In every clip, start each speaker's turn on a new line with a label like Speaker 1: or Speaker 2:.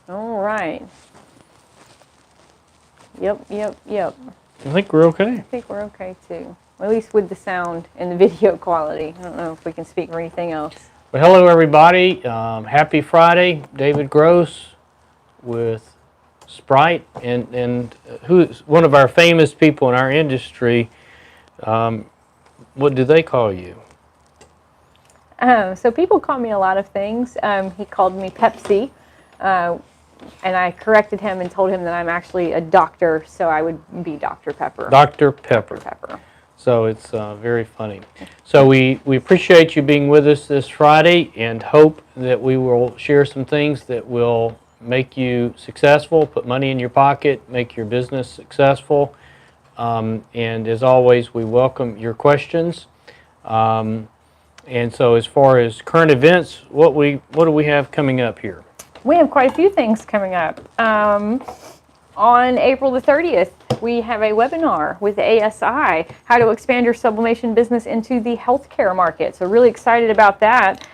Speaker 1: All right. Yep.
Speaker 2: I think we're okay.
Speaker 1: I think we're okay too. At least with the sound and the video quality. I don't know if we can speak for anything else.
Speaker 2: Well, hello everybody. Happy Friday. David Gross with Sprite, and who's one of our famous people in our industry. What do they call you?
Speaker 1: So people call me a lot of things. He called me Pepsi, and I corrected him and told him that I'm actually a doctor, so I would be Dr. Pepper.
Speaker 2: Dr. Pepper.
Speaker 1: Dr. Pepper.
Speaker 2: So it's very funny. So we appreciate you being with us this Friday and hope that we will share some things that will make you successful, put money in your pocket, make your business successful. And as always, we welcome your questions. And so as far as current events, what do we have coming up here?
Speaker 1: We have quite a few things coming up. On April the 30th, we have a webinar with ASI, how to expand your sublimation business into the healthcare market. So really excited about that.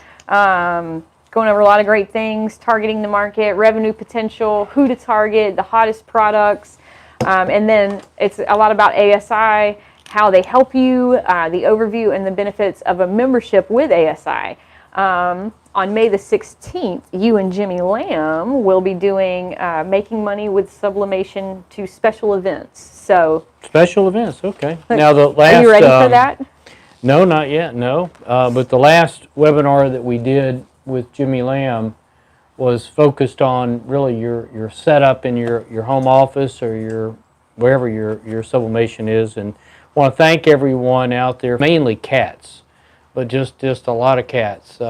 Speaker 1: Going over a lot of great things, targeting the market, revenue potential, who to target, the hottest products. And then it's a lot about ASI, how they help you, the overview and the benefits of a membership with ASI. On May the 16th, you and Jimmy Lamb will be doing Making Money with Sublimation to Special Events. So
Speaker 2: Special events, okay. Now the last.
Speaker 1: Are you ready for that?
Speaker 2: No, not yet, no. But the last webinar that we did with Jimmy Lamb was focused on really your setup in your home office or your wherever your sublimation is. And I want to thank everyone out there, mainly cats, but just a lot of cats.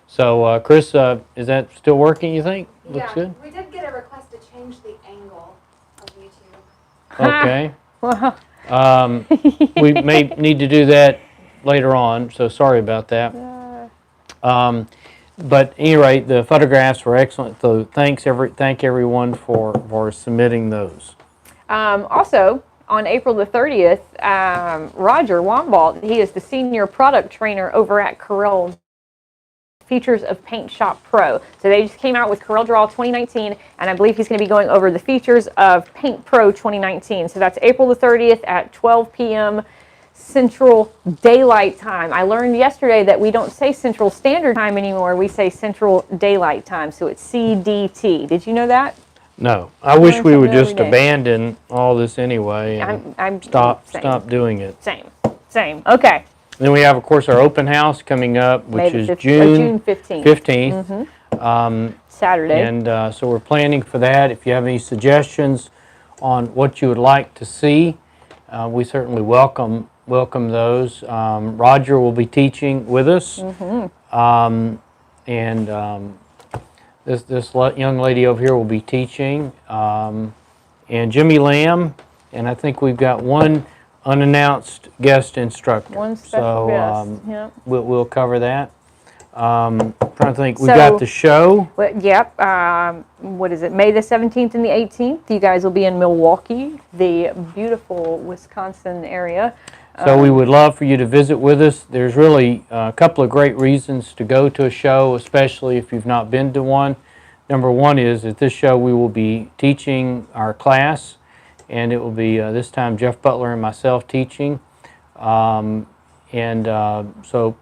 Speaker 2: So, Chris, is that still working, you think? Looks good?
Speaker 3: We did get a request to change the angle of YouTube.
Speaker 2: Okay. We may need to do that later on, so sorry about that. But at any rate, the photographs were excellent, so thank everyone for submitting those.
Speaker 1: Also, on April the 30th, Roger Wambalt, he is the senior product trainer over at Corel Features of Paint Shop Pro. So they just came out with Corel Draw 2019, and I believe he's going to be going over the features of Paint Pro 2019. So that's April the 30th at 12 p.m. Central Daylight Time. I learned yesterday that we don't say Central Standard Time anymore. We say Central Daylight Time. So it's CDT. Did you know that?
Speaker 2: No. I wish we would just abandon all this anyway and stop doing it.
Speaker 1: Same. Okay.
Speaker 2: Then we have, of course, our open house coming up, which is June 15th.
Speaker 1: Saturday.
Speaker 2: And so we're planning for that. If you have any suggestions on what you would like to see, we certainly welcome those. Roger will be teaching with us. This young lady over here will be teaching. And Jimmy Lamb, and I think we've got one unannounced guest instructor.
Speaker 1: One special guest. Yep.
Speaker 2: We'll cover that. I'm trying to think. We've got the show.
Speaker 1: Yep. What is it? May the 17th and the 18th. You guys will be in Milwaukee, the beautiful Wisconsin area.
Speaker 2: So we would love for you to visit with us. There's really a couple of great reasons to go to a show, especially if you've not been to one. Number one is at this show we will be teaching our class. And it will be this time Jeff Butler and myself teaching. So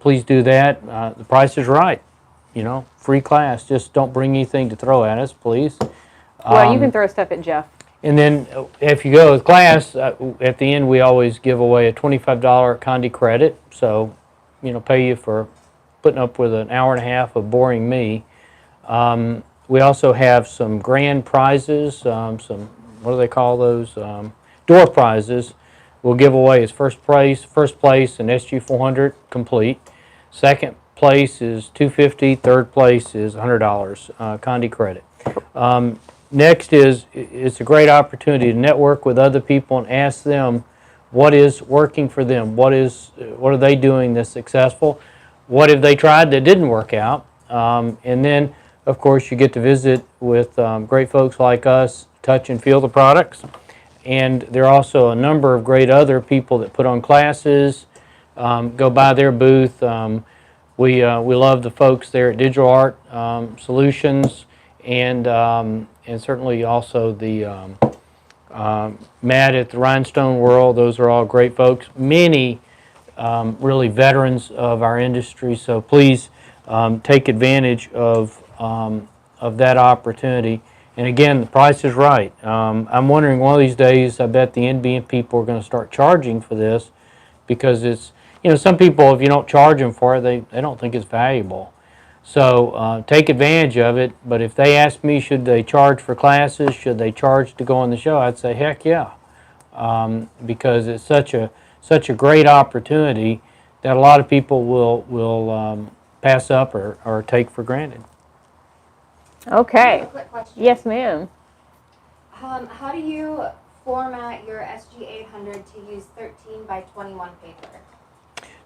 Speaker 2: please do that. The price is right. Free class. Just don't bring anything to throw at us, please.
Speaker 1: Well, you can throw stuff at Jeff.
Speaker 2: And then if you go to class, at the end we always give away a $25 Conde credit. So, pay you for putting up with an hour and a half of boring me. We also have some grand prizes, what do they call those? Door prizes. We'll give away as first place an SG 400 complete. Second place is $250. Third place is $100 Conde credit. Next it's a great opportunity to network with other people and ask them what is working for them. What are they doing that's successful? What have they tried that didn't work out? And then, of course, you get to visit with great folks like us, touch and feel the products. And there are also a number of great other people that put on classes, go by their booth. We love the folks there at Digital Art Solutions and certainly also the Matt at the Rhinestone World. Those are all great folks. Many really veterans of our industry. So please take advantage of that opportunity. And again, the price is right. I'm wondering one of these days, I bet the NBN people are going to start charging for this, because it's, some people, if you don't charge them for it, they don't think it's valuable. So take advantage of it. But if they ask me, should they charge for classes, should they charge to go on the show, I'd say heck yeah, because it's such a great opportunity that a lot of people will pass up or take for granted.
Speaker 3: I have
Speaker 1: Okay.
Speaker 3: a quick question.
Speaker 1: Yes, ma'am.
Speaker 3: How do you format your SG800 to use 13 by 21 paper?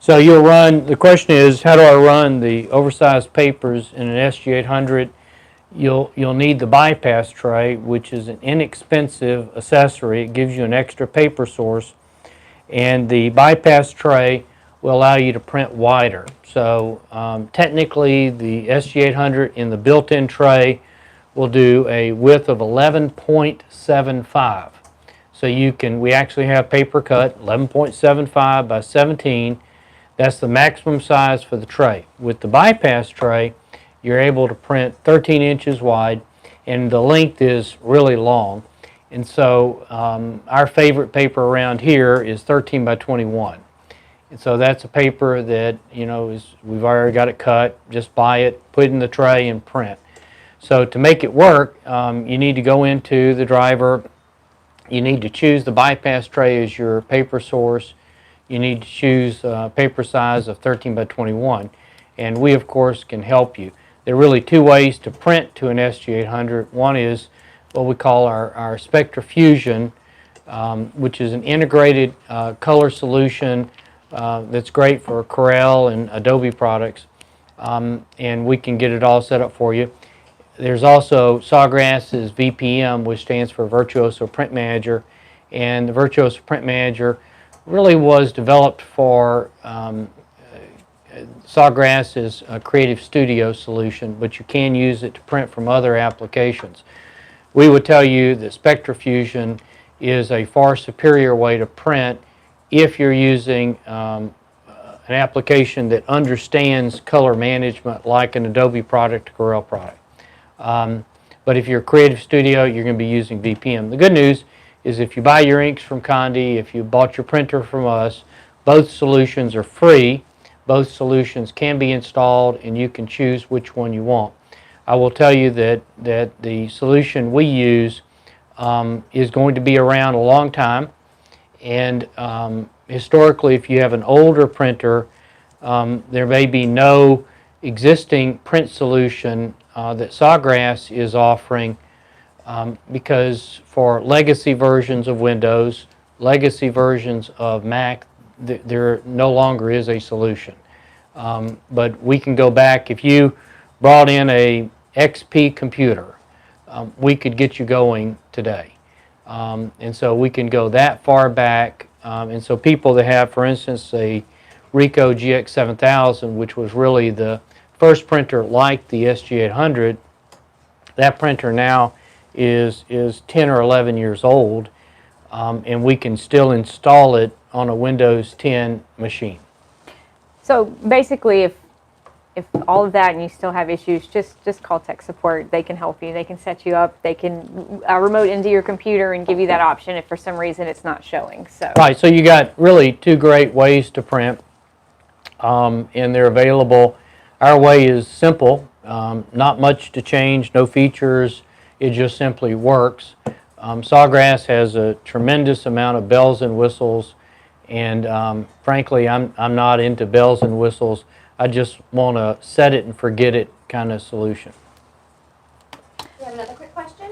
Speaker 2: So you'll run, the question is, how do I run the oversized papers in an SG800? You'll need the bypass tray, which is an inexpensive accessory. It gives you an extra paper source, and the bypass tray will allow you to print wider. So technically the SG800 in the built-in tray will do a width of 11.75. So we actually have paper cut 11.75 by 17. That's the maximum size for the tray. With the bypass tray, you're able to print 13 inches wide, and the length is really long. And so our favorite paper around here is 13 by 21. And so that's a paper that, we've already got it cut. Just buy it, put it in the tray, and print. So to make it work, you need to go into the driver. You need to choose the bypass tray as your paper source. You need to choose a paper size of 13 by 21. And we, of course, can help you. There are really two ways to print to an SG800. One is what we call our Spectra Fusion, which is an integrated color solution that's great for Corel and Adobe products, and we can get it all set up for you. There's also Sawgrass's VPM, which stands for Virtuoso Print Manager, and the Virtuoso Print Manager really was developed for Sawgrass's Creative Studio solution, but you can use it to print from other applications. We would tell you that Spectra Fusion is a far superior way to print if you're using an application that understands color management like an Adobe product, a Corel product. But if you're Creative Studio, you're going to be using VPM. The good news is if you buy your inks from Conde, if you bought your printer from us, both solutions are free. Both solutions can be installed, and you can choose which one you want. I will tell you that the solution we use is going to be around a long time. And historically, if you have an older printer, there may be no existing print solution that Sawgrass is offering, because for legacy versions of Windows, legacy versions of Mac, there no longer is a solution. But we can go back. If you brought in a XP computer, we could get you going today. And so we can go that far back. And so people that have, for instance, a Ricoh GX7000, which was really the first printer like the SG800, that printer now is 10 or 11 years old, and we can still install it on a Windows 10 machine.
Speaker 1: So basically, if all of that and you still have issues, just call tech support. They can help you. They can set you up. They can remote into your computer and give you that option if for some reason it's not showing. So
Speaker 2: right. So you got really two great ways to print, and they're available. Our way is simple. Not much to change. No features. It just simply works. Sawgrass has a tremendous amount of bells and whistles, and frankly, I'm not into bells and whistles. I just want a set it and forget it kind of solution.
Speaker 3: We have another quick question.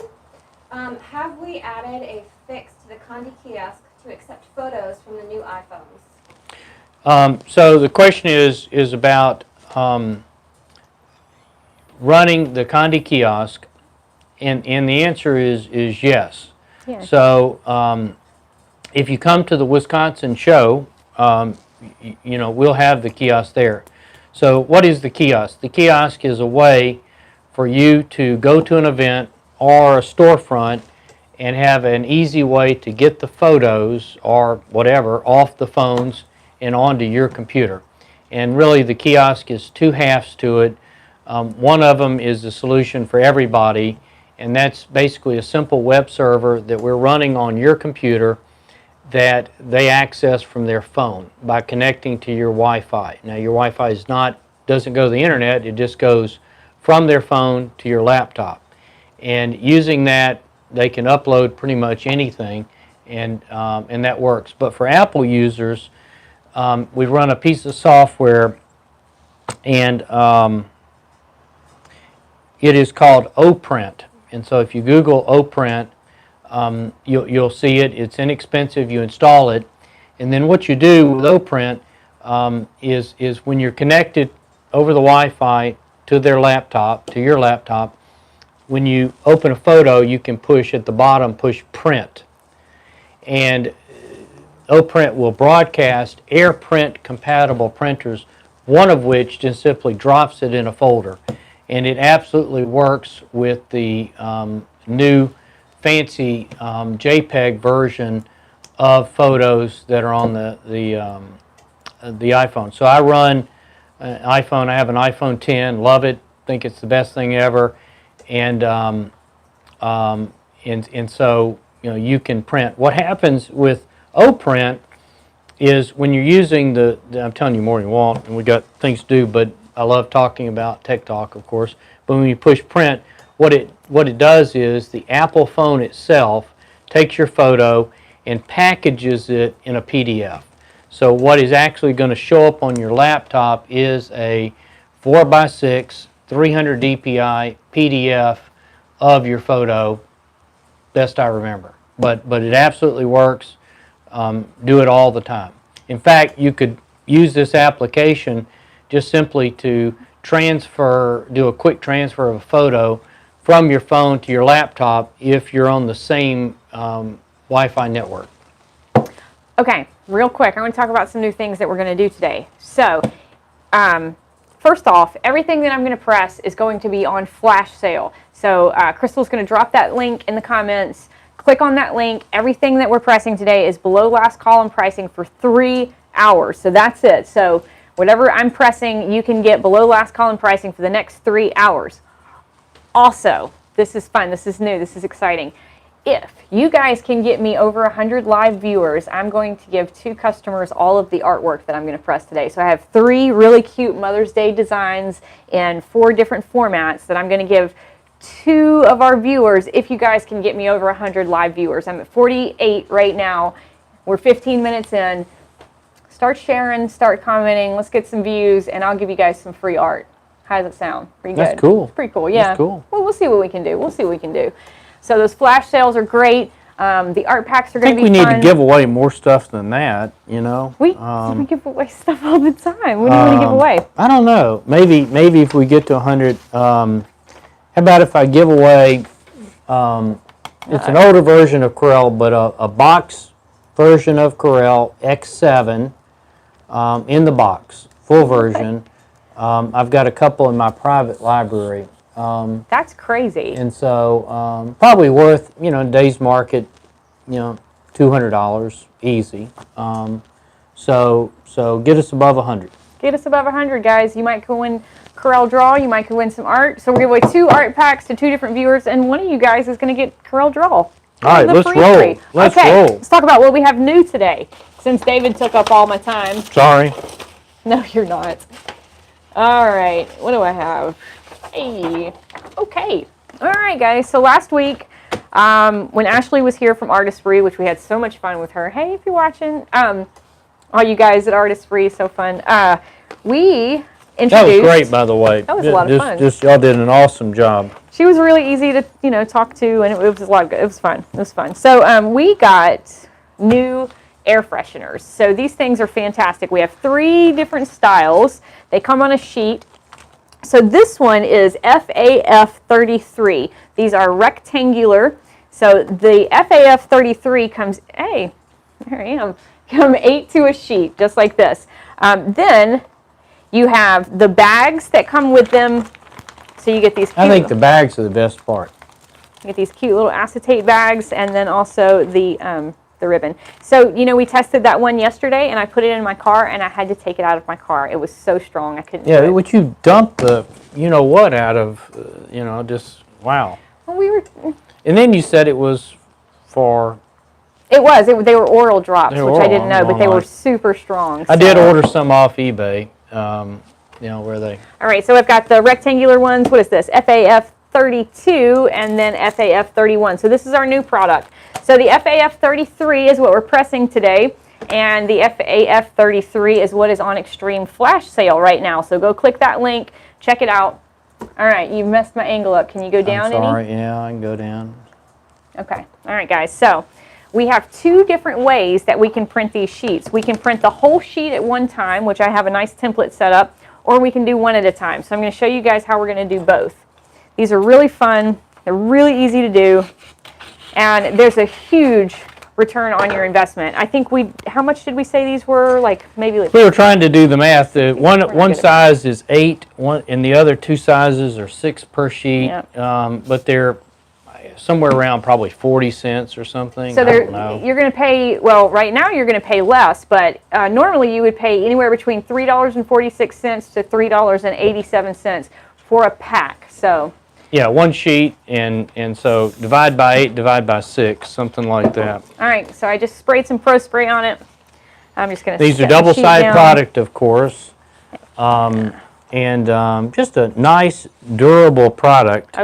Speaker 3: Have we added a fix to the Conde kiosk to accept photos from the new iPhones?
Speaker 2: So the question is about running the Conde kiosk, and the answer is yes.
Speaker 1: yeah.
Speaker 2: So if you come to the Wisconsin show, we'll have the kiosk there. So what is the kiosk? The kiosk is a way for you to go to an event or a storefront and have an easy way to get the photos or whatever off the phones and onto your computer. And really the kiosk is two halves to it. One of them is the solution for everybody, and that's basically a simple web server that we're running on your computer that they access from their phone by connecting to your Wi-Fi. Now your Wi-Fi doesn't go to the internet, it just goes from their phone to your laptop. And using that, they can upload pretty much anything, and that works. But for Apple users, we run a piece of software, and it is called OPrint. And so if you Google OPrint, you'll see it. It's inexpensive. You install it, and then what you do with OPrint is when you're connected over the Wi-Fi to their laptop, to your laptop, when you open a photo, you can push at the bottom, push print, and OPrint will broadcast AirPrint compatible printers, one of which just simply drops it in a folder, and it absolutely works with the new fancy JPEG version of photos that are on the iPhone. So I run an iPhone. I have an iPhone 10. Love it. Think it's the best thing ever. And so you can print. What happens with OPrint is when you're using I'm telling you more than you want, and we got things to do, but I love talking about Tech Talk, of course. But when you push print, what it does is the Apple phone itself takes your photo and packages it in a PDF. So what is actually going to show up on your laptop is a 4x6 300 dpi PDF of your photo, best I remember. But it absolutely works. Do it all the time. In fact, you could use this application just simply to do a quick transfer of a photo from your phone to your laptop if you're on the same Wi-Fi network.
Speaker 1: Okay, real quick, I want to talk about some new things that we're going to do today. So, first off, everything that I'm going to press is going to be on flash sale. So Crystal's going to drop that link in the comments. Click on that link. Everything that we're pressing today is below last column pricing for 3 hours. So that's it. So whatever I'm pressing, you can get below last column pricing for the next 3 hours. Also, this is fun. This is new. This is exciting. If you guys can get me over 100 live viewers, I'm going to give 2 customers all of the artwork that I'm going to press today. So I have 3 really cute Mother's Day designs in 4 different formats that I'm going to give 2 of our viewers if you guys can get me over 100 live viewers. I'm at 48 right now. We're 15 minutes in. Start sharing, start commenting. Let's get some views, and I'll give you guys some free art. How does it sound? Pretty good.
Speaker 2: That's cool.
Speaker 1: It's pretty cool, yeah.
Speaker 2: That's cool.
Speaker 1: Well, we'll see what we can do. We'll see what we can do. So those flash sales are great. The art packs are going to be fun.
Speaker 2: I think we need to give away more stuff than that, you know.
Speaker 1: We give away stuff all the time. What do you want to give away?
Speaker 2: I don't know. Maybe if we get to 100, how about if I give away, it's an older version of Corel, but a box version of Corel X7 in the box, full version. I've got a couple in my private library.
Speaker 1: That's crazy.
Speaker 2: And so probably worth, in today's market, $200 easy. So get us above 100.
Speaker 1: Get us above 100, guys. You might go win Corel Draw. You might go win some art. So we're giving away 2 art packs to 2 different viewers, and one of you guys is going to get Corel Draw.
Speaker 2: All right, let's roll. Let's roll.
Speaker 1: Let's talk about what we have new today, since David took up all my time.
Speaker 2: Sorry.
Speaker 1: No, you're not. All right, what do I have? Hey, okay. All right, guys. So last week, when Ashley was here from Artistry, which we had so much fun with her. Hey, if you're watching, all you guys at Artistry, so fun. We introduced. That
Speaker 2: was great, by the way.
Speaker 1: That was a lot of fun.
Speaker 2: Y'all did an awesome job.
Speaker 1: She was really easy to talk to, and it was a lot of good. It was fun. It was fun. So we got new air fresheners. So these things are fantastic. We have 3 different styles. They come on a sheet. So this one is FAF33. These are rectangular. So the FAF33 comes, hey, there I am, come 8 to a sheet, just like this. Then you have the bags that come with them. So you get these cute,
Speaker 2: I think the bags are the best part.
Speaker 1: you get these cute little acetate bags, and then also the ribbon. So, you know, we tested that one yesterday, and I put it in my car, and I had to take it out of my car. It was so strong, I couldn't do
Speaker 2: Yeah,
Speaker 1: it.
Speaker 2: would you dump the, you know what, out of, you know, just, wow.
Speaker 1: Well, we were...
Speaker 2: And then you said it was for...
Speaker 1: They were oral drops,
Speaker 2: They were
Speaker 1: which I
Speaker 2: oral,
Speaker 1: didn't know, but they
Speaker 2: long
Speaker 1: were
Speaker 2: life.
Speaker 1: super strong.
Speaker 2: I did
Speaker 1: so-
Speaker 2: order some off eBay, you know, where they...
Speaker 1: All right, so I've got the rectangular ones. What is this? FAF 32 and then FAF 31. So this is our new product. So the FAF 33 is what we're pressing today, and the FAF 33 is what is on extreme flash sale right now. So go click that link, check it out. All right, you messed my angle up. Can you go down
Speaker 2: I'm sorry,
Speaker 1: any?
Speaker 2: yeah, I can go down.
Speaker 1: Okay. All right, guys. So we have two different ways that we can print these sheets. We can print the whole sheet at one time, which I have a nice template set up, or we can do one at a time. So I'm going to show you guys how we're going to do both. These are really fun. They're really easy to do. And there's a huge return on your investment. I think how much did we say these were? Like maybe like...
Speaker 2: We were trying to do the math. The one
Speaker 1: good
Speaker 2: size is 8, and the other 2 sizes are 6 per sheet.
Speaker 1: Yep.
Speaker 2: But they're somewhere around probably 40 cents or something.
Speaker 1: So
Speaker 2: I don't know.
Speaker 1: you're going to pay, well, right now you're going to pay less, but normally you would pay anywhere between $3.46 to $3.87 for a pack. So
Speaker 2: Yeah, one sheet, and so divide by 8, divide by 6, something like that.
Speaker 1: all right, so I just sprayed some Pro Spray on it. I'm just going to
Speaker 2: These are double-sided product, of course, and just a nice, durable product.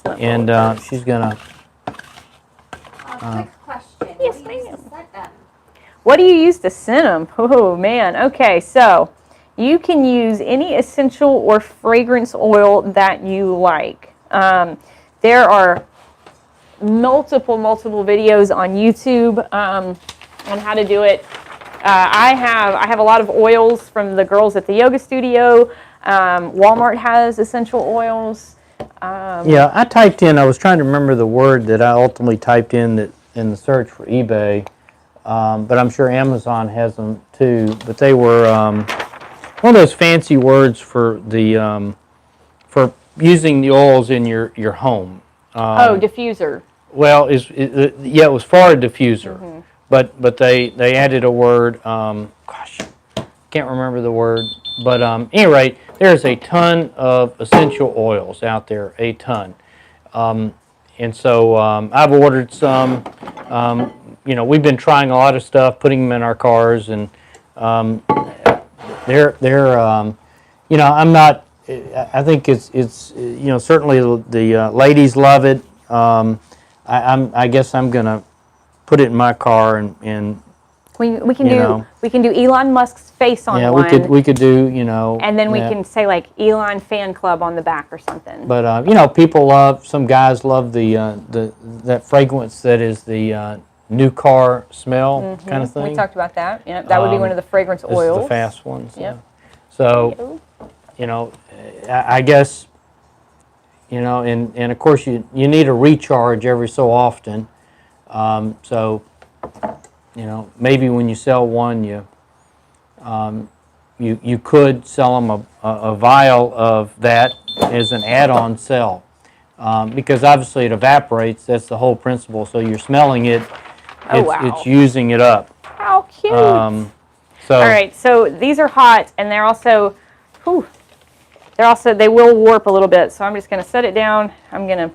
Speaker 2: And she's gonna.
Speaker 3: Quick question.
Speaker 1: Yes,
Speaker 3: What do you use to
Speaker 1: ma'am.
Speaker 3: scent them?
Speaker 1: What do you use to scent them? Oh, man. Okay, so you can use any essential or fragrance oil that you like. There are multiple videos on YouTube on how to do it. I have a lot of oils from the girls at the yoga studio. Walmart has essential oils.
Speaker 2: Yeah, I was trying to remember the word that I ultimately typed in the search for eBay, but I'm sure Amazon has them too. But they were one of those fancy words for for using the oils in your home.
Speaker 1: Diffuser.
Speaker 2: Well, yeah, it was for a diffuser, but they added a word. Gosh, can't remember the word. But anyway, there's a ton of essential oils out there, a ton. And so I've ordered some. You know, we've been trying a lot of stuff, putting them in our cars, and they're you know, I'm not. I think it's you know, certainly the ladies love it. I guess I'm gonna put it in my car and
Speaker 1: We can do Elon Musk's face on
Speaker 2: yeah,
Speaker 1: one.
Speaker 2: we could do, you know,
Speaker 1: and then we
Speaker 2: that.
Speaker 1: can say like Elon fan club on the back or something.
Speaker 2: But you know, some guys love that fragrance that is the new car smell kind of thing.
Speaker 1: We talked about that. Yeah, that would be one of the fragrance
Speaker 2: This
Speaker 1: oils.
Speaker 2: is the fast ones.
Speaker 1: Yep.
Speaker 2: So, you know, I guess, you know, and of course you need a recharge every so often. So, you know, maybe when you sell one, you could sell them a vial of that as an add-on sell, because obviously it evaporates. That's the whole principle. So you're smelling it, it's using it up.
Speaker 1: How cute!
Speaker 2: So
Speaker 1: all right, so these are hot, and they're also, they will warp a little bit. So I'm just going to set it down. I'm going to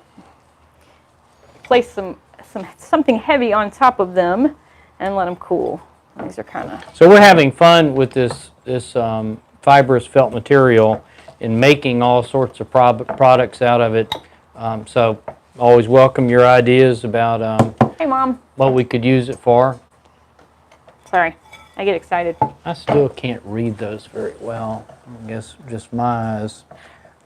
Speaker 1: place something heavy on top of them and let them cool. These are kind of...
Speaker 2: So we're having fun with this fibrous felt material and making all sorts of products out of it. So always welcome your ideas about
Speaker 1: Hey, Mom.
Speaker 2: what we could use it for.
Speaker 1: Sorry, I get excited.
Speaker 2: I still can't read those very well. I guess just my eyes.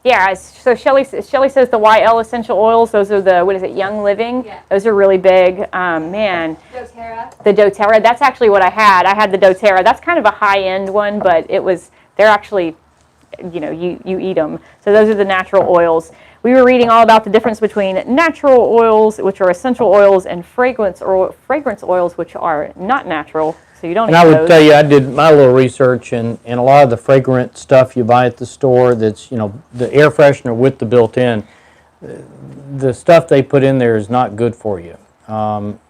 Speaker 1: Yeah, so Shelly says the YL essential oils, those are the, what is it, Young Living?
Speaker 3: Yeah.
Speaker 1: Those are really big. Man,
Speaker 3: doTERRA.
Speaker 1: the doTERRA, that's actually what I had. I had the doTERRA. That's kind of a high-end one, but they're actually, you know, you eat them. So those are the natural oils. We were reading all about the difference between natural oils, which are essential oils, and fragrance oils, which are not natural. So you don't
Speaker 2: And
Speaker 1: need
Speaker 2: I would
Speaker 1: those.
Speaker 2: tell you, I did my little research, and a lot of the fragrant stuff you buy at the store that's, the air freshener with the built-in, the stuff they put in there is not good for you,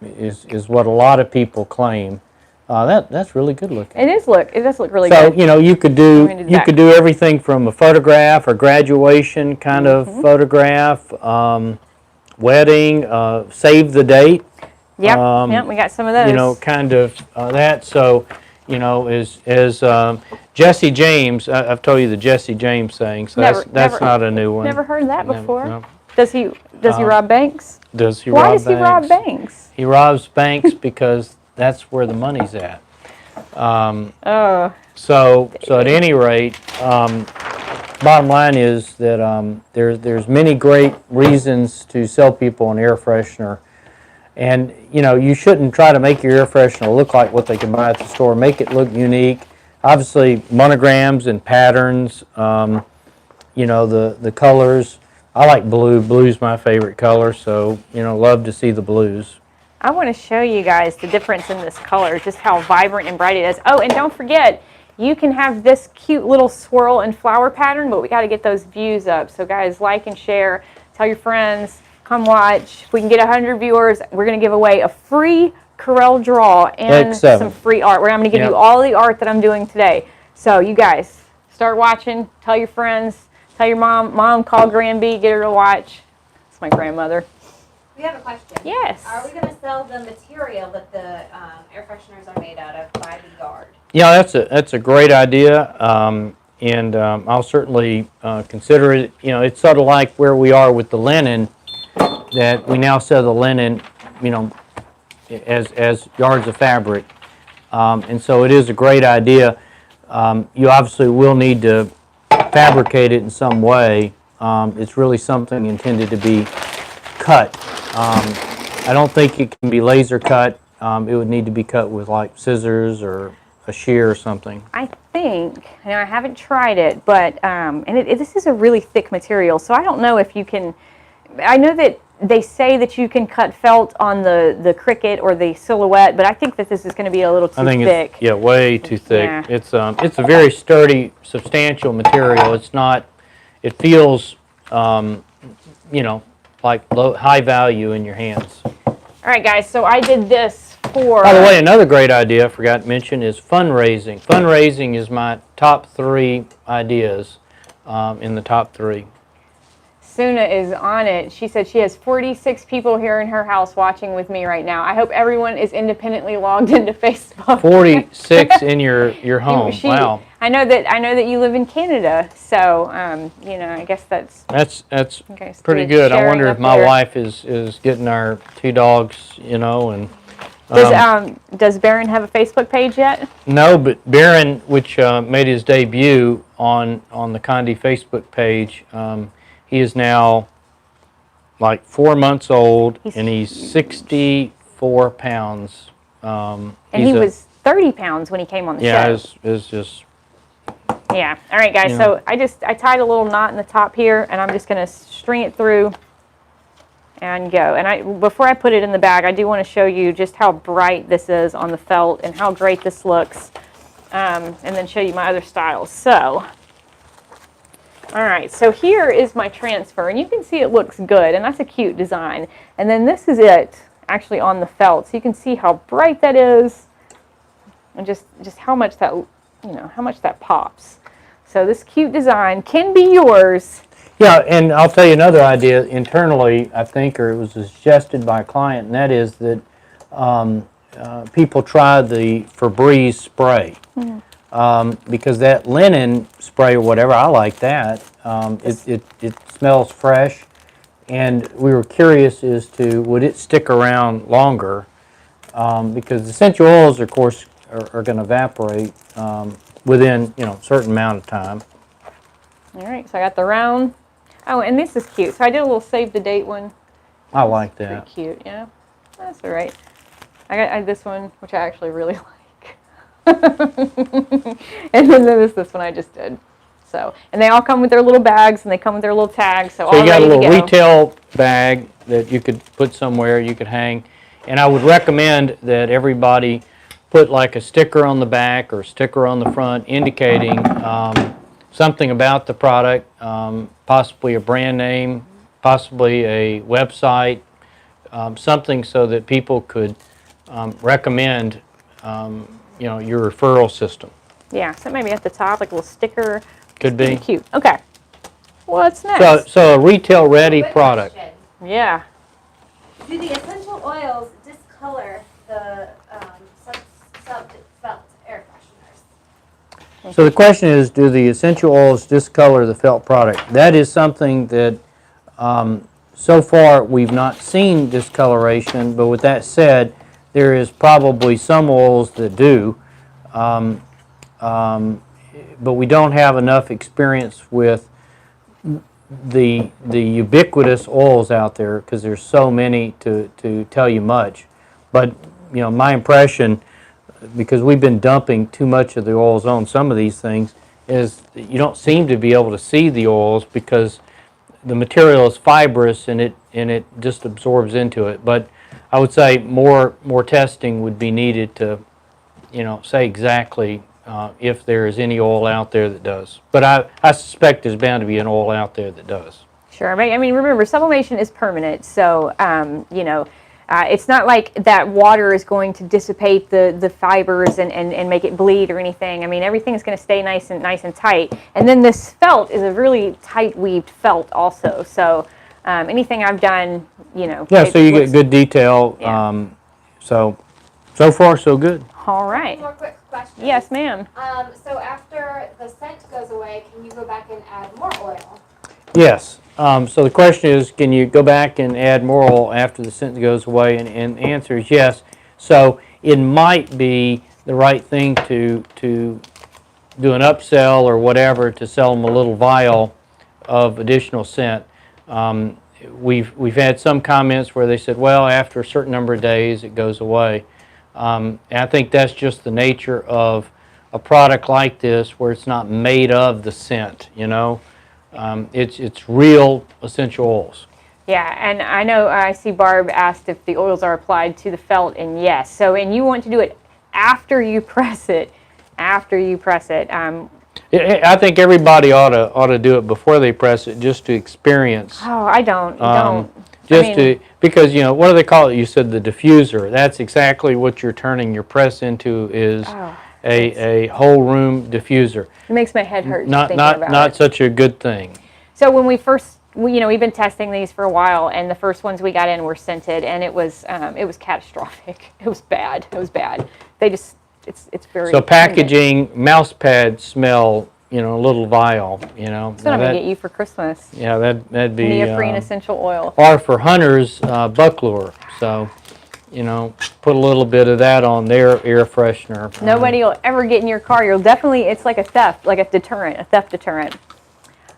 Speaker 2: is what a lot of people claim. That's really good looking.
Speaker 1: It does look really
Speaker 2: So,
Speaker 1: good.
Speaker 2: you could do everything from a photograph or graduation kind of photograph, wedding, save the date.
Speaker 1: Yep, we got some of those.
Speaker 2: Kind of that. So, as Jesse James, I've told you the Jesse James thing, so that's not a new one.
Speaker 1: Never heard that before.
Speaker 2: No.
Speaker 1: Does he rob banks?
Speaker 2: Does he
Speaker 1: Why
Speaker 2: rob
Speaker 1: does he rob banks?
Speaker 2: He robs banks because that's where the money's at.
Speaker 1: Oh.
Speaker 2: So at any rate, bottom line is that there's many great reasons to sell people an air freshener. And, you shouldn't try to make your air freshener look like what they can buy at the store. Make it look unique. Obviously, monograms and patterns, the colors. I like blue. Blue's my favorite color, so, love to see the blues.
Speaker 1: I want to show you guys the difference in this color, just how vibrant and bright it is. Oh, and don't forget, you can have this cute little swirl and flower pattern, but we got to get those views up. So, guys, like and share. Tell your friends. Come watch. If we can get 100 viewers, we're going to give away a free Corel draw and some free art. I'm going to give you all the art that I'm doing today. So you guys, start watching. Tell your friends. Tell your mom. Mom, call Granby. Get her to watch. It's my grandmother.
Speaker 3: We have a question.
Speaker 1: Yes.
Speaker 3: Are we going to sell the material that the air fresheners are made out of by the yard?
Speaker 2: Yeah, that's a great idea, and I'll certainly consider it. It's sort of like where we are with the linen, that we now sell the linen, as yards of fabric, and so it is a great idea. You obviously will need to fabricate it in some way. It's really something intended to be cut. I don't think it can be laser cut. It would need to be cut with like scissors or a shear or something.
Speaker 1: I think, I haven't tried it, but this is a really thick material, so I don't know if you can. I know that they say that you can cut felt on the Cricut or the Silhouette, but I think that this is going to be a little too thick.
Speaker 2: It's way too thick.
Speaker 1: Yeah.
Speaker 2: It's a very sturdy, substantial material. It's not. It feels, like high value in your hands.
Speaker 1: All right, guys. So I did this for.
Speaker 2: By the way, another great idea I forgot to mention is fundraising. Fundraising is my top 3 ideas, in the top 3.
Speaker 1: Suna is on it. She said she has 46 people here in her house watching with me right now. I hope everyone is independently logged into Facebook.
Speaker 2: 46 in your home. Wow.
Speaker 1: I know that you live in Canada, so I guess that's
Speaker 2: pretty good. I wonder if my wife is getting our 2 dogs, and.
Speaker 1: Does Barron have a Facebook page yet?
Speaker 2: No, but Barron, which made his debut on the Conde Facebook page. He is now like 4 months old, and he's 64 pounds.
Speaker 1: And he was 30 pounds when he came on the show.
Speaker 2: Yeah, it's just.
Speaker 1: Yeah. All right, guys. So I tied a little knot in the top here, and I'm just going to string it through and go. And before I put it in the bag, I do want to show you just how bright this is on the felt and how great this looks, and then show you my other styles. So. All right, so here is my transfer, and you can see it looks good, and that's a cute design. And then this is it, actually on the felt, so you can see how bright that is, and just how much that, how much that pops. So this cute design can be yours.
Speaker 2: Yeah, and I'll tell you another idea internally, I think, or it was suggested by a client, and that is that people try the Febreze spray. Mm-hmm. Because that linen spray or whatever, I like that. It smells fresh, and we were curious as to would it stick around longer, because essential oils, of course, are going to evaporate within a certain amount of time.
Speaker 1: All right, so I got the round. Oh, and this is cute. So I did a little save the date one.
Speaker 2: I like that.
Speaker 1: Pretty cute, yeah. That's all right. I got this one, which I actually really like. And then there's this one I just did. So, and they all come with their little bags, and they come with their little tags. So all
Speaker 2: you got a
Speaker 1: ready to
Speaker 2: little
Speaker 1: go.
Speaker 2: retail bag that you could put somewhere, you could hang. And I would recommend that everybody put like a sticker on the back or sticker on the front indicating something about the product, possibly a brand name, possibly a website, something so that people could recommend your referral system.
Speaker 1: Yeah, so maybe at the top, like a little sticker.
Speaker 2: Could be.
Speaker 1: Cute. Okay. What's next?
Speaker 2: So a retail ready
Speaker 3: Quick
Speaker 2: product.
Speaker 3: question.
Speaker 1: Yeah.
Speaker 3: Do the essential oils discolor the felt air fresheners?
Speaker 2: So the question is, do the essential oils discolor the felt product? That is something that so far we've not seen discoloration, but with that said, there is probably some oils that do, but we don't have enough experience with the ubiquitous oils out there because there's so many to tell you much. But my impression, because we've been dumping too much of the oils on some of these things, is that you don't seem to be able to see the oils because the material is fibrous and it just absorbs into it. But I would say more testing would be needed to say exactly if there is any oil out there that does. But I suspect there's bound to be an oil out there that does.
Speaker 1: Sure. I mean, remember, sublimation is permanent, so it's not like that water is going to dissipate the fibers and make it bleed or anything. I mean, everything is going to stay nice and tight. And then this felt is a really tight weaved felt also. So anything I've done,
Speaker 2: Yeah, so you get good detail.
Speaker 1: Yeah.
Speaker 2: So far so good.
Speaker 1: All right.
Speaker 3: One more quick question.
Speaker 1: Yes, ma'am.
Speaker 3: So after the scent goes away, can you go back and add more oil?
Speaker 2: Yes. So the question is, can you go back and add more oil after the scent goes away? And the answer is yes. So it might be the right thing to do an upsell or whatever to sell them a little vial of additional scent. We've had some comments where they said, well, after a certain number of days it goes away. And I think that's just the nature of a product like this where it's not made of the scent, it's real essential oils.
Speaker 1: Yeah, and I know I see Barb asked if the oils are applied to the felt, and yes. So, and you want to do it after you press it. After you press it.
Speaker 2: I think everybody ought to do it before they press it, just to experience.
Speaker 1: Oh, I don't.
Speaker 2: Because what do they call it? You said the diffuser. That's exactly what you're turning your press into, is a whole room diffuser.
Speaker 1: It makes my head hurt.
Speaker 2: Not such a good thing.
Speaker 1: So when we first, we've been testing these for a while, and the first ones we got in were scented, and it was catastrophic. It was bad. They just, it's very.
Speaker 2: So packaging, mouse pads smell, a little vial,
Speaker 1: That's what I'm gonna get you for Christmas.
Speaker 2: Yeah, that'd be
Speaker 1: Neoprene essential oil.
Speaker 2: Or for hunters, buck lure. So, put a little bit of that on their air freshener.
Speaker 1: Nobody will ever get in your car. It's like a theft deterrent.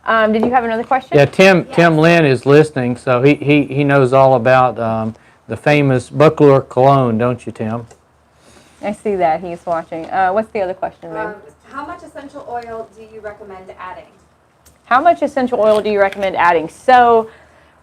Speaker 1: Did you have another question?
Speaker 2: Yeah, Tim Lynn is listening, so he knows all about the famous buck lure cologne, don't you, Tim?
Speaker 1: I see that he's watching. What's the other question, ma'am?
Speaker 3: How much essential oil do you recommend adding?
Speaker 1: How much essential oil do you recommend adding? So,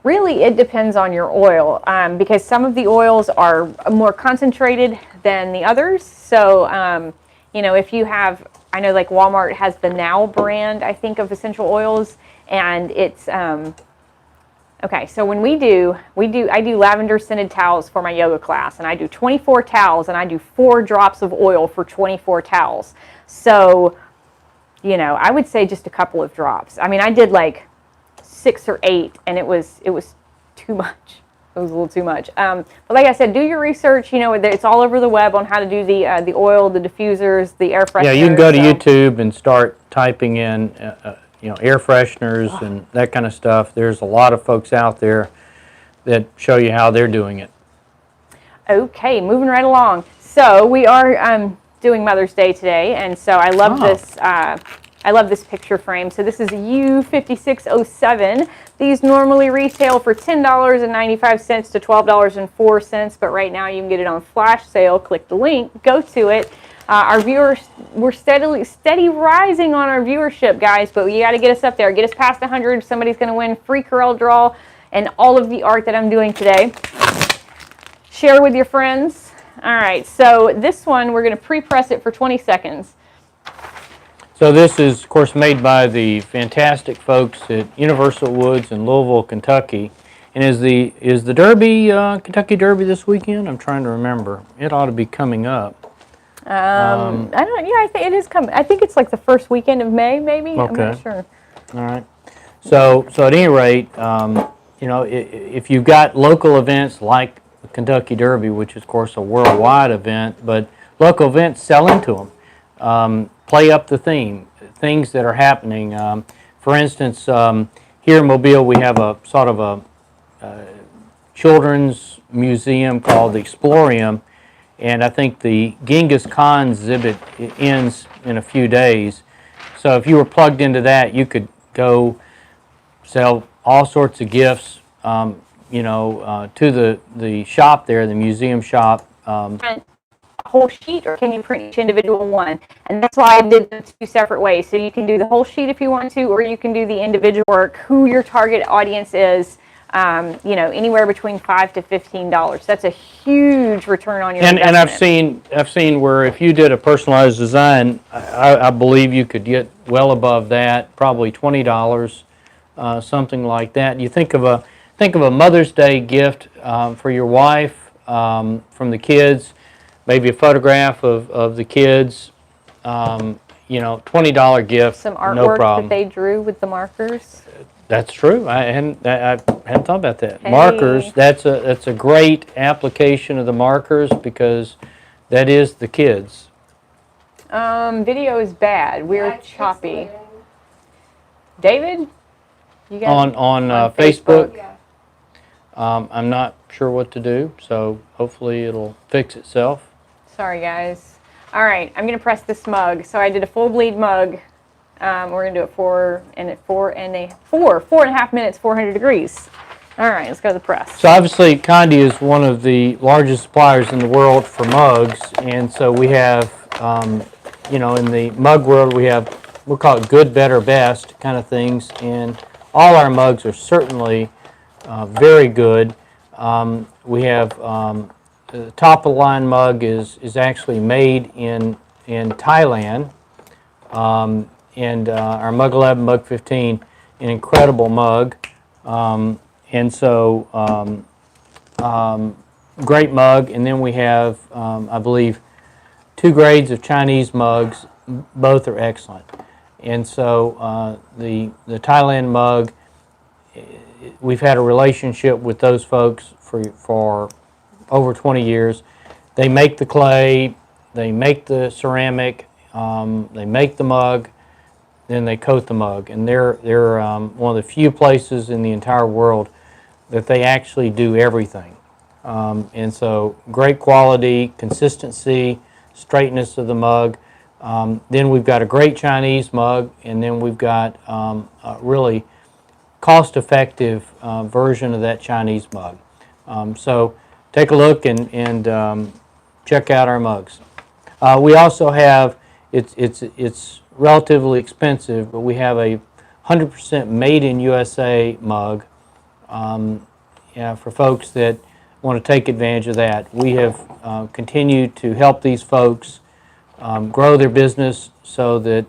Speaker 1: really, it depends on your oil, because some of the oils are more concentrated than the others. So, if you have, I know like Walmart has the Now brand, I think, of essential oils, and it's, okay, so when I do lavender scented towels for my yoga class, and I do 24 towels, and I do 4 drops of oil for 24 towels. So, I would say just a couple of drops. I mean, I did like 6 or 8, and it was too much. It was a little too much. But like I said, do your research. It's all over the web on how to do the oil, the diffusers, the air fresheners.
Speaker 2: Yeah, you can go to YouTube and start typing in, air fresheners and that kind of stuff. There's a lot of folks out there that show you how they're doing it.
Speaker 1: Okay, moving right along. So we are doing Mother's Day today, and so I love this. I love this picture frame. So this is U5607. These normally retail for $10.95 to $12.04, but right now you can get it on flash sale. Click the link, go to it. Our viewers, we're steady rising on our viewership, guys, but you got to get us up there. Get us past 100. Somebody's going to win free Corel draw and all of the art that I'm doing today. Share with your friends. All right, so this one, we're going to pre-press it for 20 seconds.
Speaker 2: So this is, of course, made by the fantastic folks at Universal Woods in Louisville, Kentucky. And is the Derby, Kentucky Derby this weekend? I'm trying to remember. It ought to be coming up.
Speaker 1: I don't know. Yeah, I think it is coming. I think it's like the first weekend of May, maybe. I'm
Speaker 2: Okay.
Speaker 1: not sure.
Speaker 2: All right. So at any rate, you know, if you've got local events like the Kentucky Derby, which is, of course, a worldwide event, but local events sell into them. Play up the theme, things that are happening. For instance, here in Mobile, we have a sort of a children's museum called the Explorium, and I think the Genghis Khan exhibit ends in a few days. So if you were plugged into that, you could go sell all sorts of gifts, you know, to the shop there, the museum shop.
Speaker 1: Print a whole sheet, or can you print each individual one? And that's why I did the two separate ways. So you can do the whole sheet if you want to, or you can do the individual work, who your target audience is, you know, anywhere between $5 to $15. That's a huge return on your investment.
Speaker 2: And I've seen where if you did a personalized design, I believe you could get well above that, probably $20, something like that. You think of a Mother's Day gift for your wife from the kids, maybe a photograph of the kids. You know, $20 gift,
Speaker 1: Some
Speaker 2: no
Speaker 1: artwork
Speaker 2: problem.
Speaker 1: that they drew with the markers.
Speaker 2: That's true. I hadn't thought about that.
Speaker 1: Hey.
Speaker 2: Markers. That's a great application of the markers because that is the kids.
Speaker 1: Video is bad. We're
Speaker 3: Yeah, it's
Speaker 1: choppy.
Speaker 3: pixelating.
Speaker 1: David, you got
Speaker 2: On
Speaker 1: Facebook.
Speaker 2: Facebook,
Speaker 3: Yeah.
Speaker 2: I'm not sure what to do, so hopefully it'll fix itself.
Speaker 1: Sorry, guys. All right, I'm gonna press this mug. So I did a full bleed mug. We're gonna do it 4.5 minutes, 400 degrees. All right, let's go to the press.
Speaker 2: So obviously, Conde is one of the largest suppliers in the world for mugs, and so we have, you know, in the mug world, we'll call it good, better, best kind of things, and all our mugs are certainly very good. We have the top of the line mug is actually made in Thailand, and our Mug 11, Mug 15, an incredible mug. And so, great mug. And then we have, I believe, 2 grades of Chinese mugs. Both are excellent. And so, the Thailand mug, we've had a relationship with those folks for over 20 years. They make the clay, they make the ceramic, they make the mug, then they coat the mug. And they're one of the few places in the entire world that they actually do everything. And so great quality, consistency, straightness of the mug. Then we've got a great Chinese mug, and then we've got a really cost-effective version of that Chinese mug. So take a look and check out our mugs. We also have, it's relatively expensive, but we have a 100% made in USA mug. Yeah, for folks that want to take advantage of that. We have continued to help these folks grow their business so that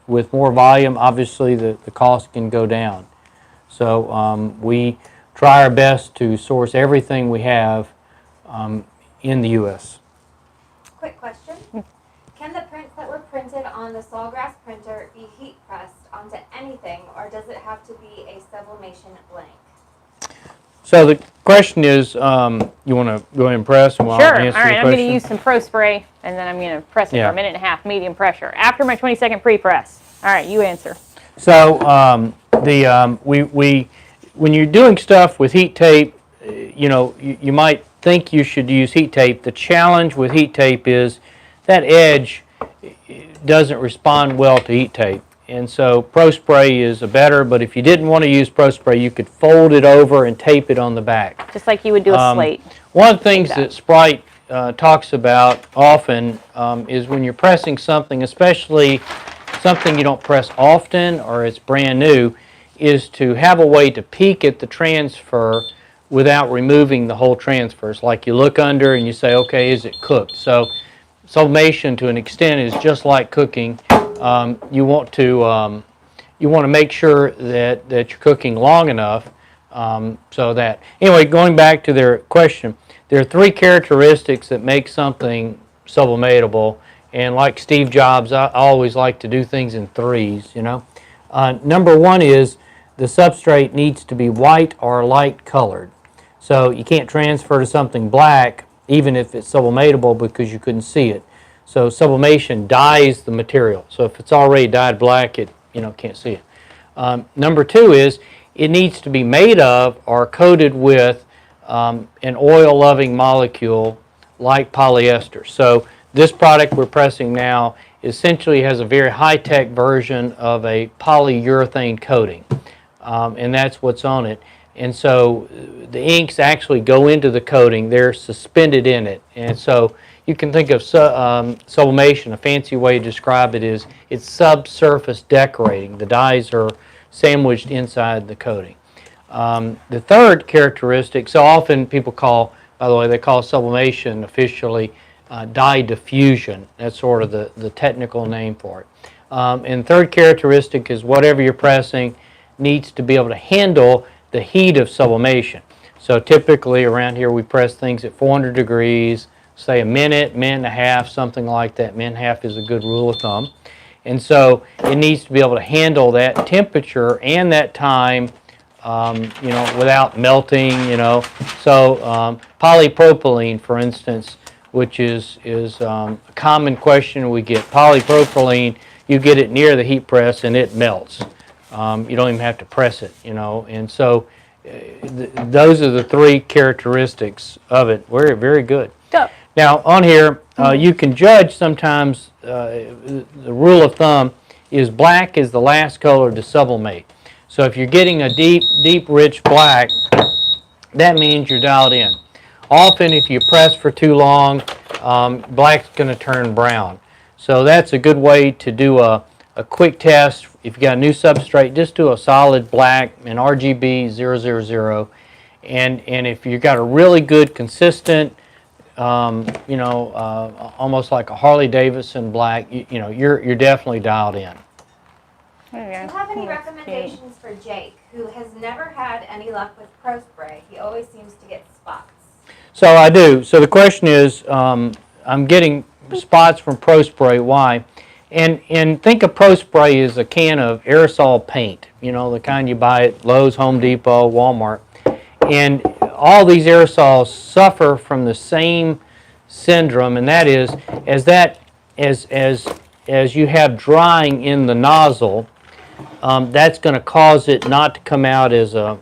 Speaker 2: with more volume, obviously the cost can go down. So we try our best to source everything we have in the U.S.
Speaker 3: Quick question. Can the prints that were printed on the Sawgrass printer be heat pressed onto anything, or does it have to be a sublimation blank?
Speaker 2: So the question is, you want to go ahead and press while
Speaker 1: Sure.
Speaker 2: I
Speaker 1: All
Speaker 2: answer
Speaker 1: right,
Speaker 2: the
Speaker 1: I'm going to
Speaker 2: question?
Speaker 1: use some Pro Spray, and then I'm going to press it
Speaker 2: Yeah.
Speaker 1: for 1.5 minutes, medium pressure. After my 20-second pre-press. All right, you answer.
Speaker 2: So when you're doing stuff with heat tape, you know, you might think you should use heat tape. The challenge with heat tape is that edge doesn't respond well to heat tape. And so Pro Spray is a better, but if you didn't want to use Pro Spray, you could fold it over and tape it on the back.
Speaker 1: Just like you would do a slate.
Speaker 2: One of the things
Speaker 1: that.
Speaker 2: that Sprite talks about often is when you're pressing something, especially something you don't press often or it's brand new, is to have a way to peek at the transfer without removing the whole transfer. It's like you look under and you say, okay, is it cooked? So sublimation to an extent is just like cooking. You want to make sure that you're cooking long enough so that, anyway, going back to their question, there are 3 characteristics that make something sublimatable, and like Steve Jobs, I always like to do things in 3s, you know. Number 1 is the substrate needs to be white or light colored. So you can't transfer to something black even if it's sublimatable because you couldn't see it. So sublimation dyes the material. So if it's already dyed black, it can't see it. Number 2 is it needs to be made of or coated with an oil-loving molecule like polyester. So this product we're pressing now essentially has a very high-tech version of a polyurethane coating, and that's what's on it. And so the inks actually go into the coating. They're suspended in it. And so you can think of sublimation, a fancy way to describe it is it's subsurface decorating. The dyes are sandwiched inside the coating. The third characteristic, so often people call, by the way, they call sublimation officially dye diffusion. That's sort of the technical name for it. And third characteristic is whatever you're pressing needs to be able to handle the heat of sublimation. So typically around here we press things at 400 degrees, say a minute, minute and a half, something like that. Minute and a half is a good rule of thumb. And so it needs to be able to handle that temperature and that time, without melting, So polypropylene, for instance, which is a common question we get. Polypropylene, you get it near the heat press and it melts. You don't even have to press it, And so those are the 3 characteristics of it. Very, very good.
Speaker 1: Go.
Speaker 2: Now on here, you can judge sometimes, the rule of thumb is black is the last color to sublimate. So if you're getting a deep, rich black, that means you're dialed in. Often if you press for too long, black's going to turn brown. So that's a good way to do a quick test. If you got a new substrate, just do a solid black and RGB 000. And if you got a really good, consistent, almost like a Harley Davidson black, you're definitely dialed in.
Speaker 3: Do you have any recommendations for Jake, who has never had any luck with Pro Spray? He always seems to get spots.
Speaker 2: So I do. So the question is, I'm getting spots from Pro Spray. Why? And think of Pro Spray as a can of aerosol paint, the kind you buy at Lowe's, Home Depot, Walmart. And all these aerosols suffer from the same syndrome, and that is as you have drying in the nozzle, that's going to cause it not to come out as a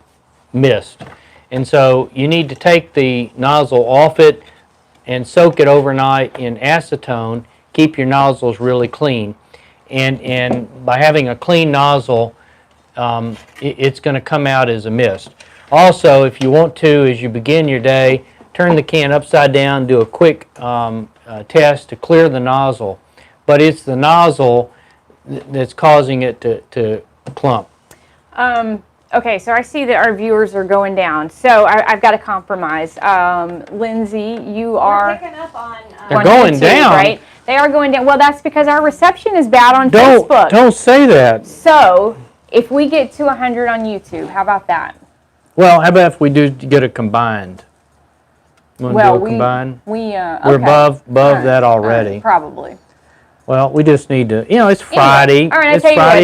Speaker 2: mist. And so you need to take the nozzle off it and soak it overnight in acetone. Keep your nozzles really clean. And by having a clean nozzle, it's going to come out as a mist. Also, if you want to, as you begin your day, turn the can upside down, do a quick test to clear the nozzle. But it's the nozzle that's causing it to clump.
Speaker 1: Okay, so I see that our viewers are going down. So I've got a compromise. Lindsay, you are...
Speaker 3: We're picking up on...
Speaker 2: They're going
Speaker 1: YouTube,
Speaker 2: down.
Speaker 1: Right? They are going down. Well, that's because our reception is bad on Facebook.
Speaker 2: Don't say that.
Speaker 1: So if we get to 100 on YouTube, how about that?
Speaker 2: Well, how about if we do get a combined? Want to do a combined?
Speaker 1: Okay.
Speaker 2: We're above that already.
Speaker 1: Probably.
Speaker 2: Well, we just need to, it's Friday.
Speaker 1: Anyway, all right,
Speaker 2: it's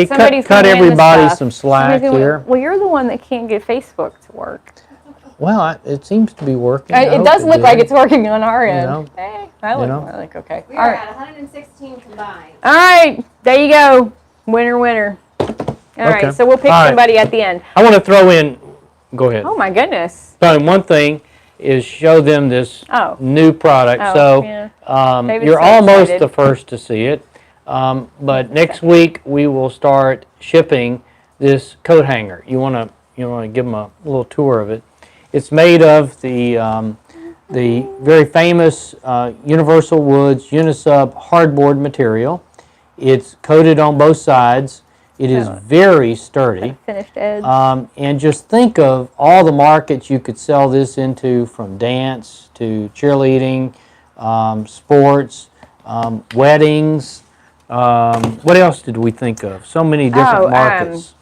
Speaker 2: Friday. Cut everybody some slack here.
Speaker 1: Well, you're the one that can't get Facebook to work.
Speaker 2: Well, it seems to be working.
Speaker 1: It does look like it's working on our end.
Speaker 2: know,
Speaker 1: Hey, I look more like okay.
Speaker 3: We
Speaker 1: All
Speaker 3: are
Speaker 1: right.
Speaker 3: at 116 combined.
Speaker 1: All right, there you go. Winner. All right, so we'll pick somebody at the end.
Speaker 2: I want to throw in, go ahead.
Speaker 1: Oh my goodness.
Speaker 2: So one thing is show them this new product.
Speaker 1: Yeah.
Speaker 2: You're almost the first to see it. But next week we will start shipping this coat hanger. You want to give them a little tour of it. It's made of the very famous Universal Woods Unisub hardboard material. It's coated on both sides, It is very sturdy.
Speaker 1: Finished edge.
Speaker 2: And just think of all the markets you could sell this into, from dance to cheerleading, sports, weddings. What else did we think of? So many different markets.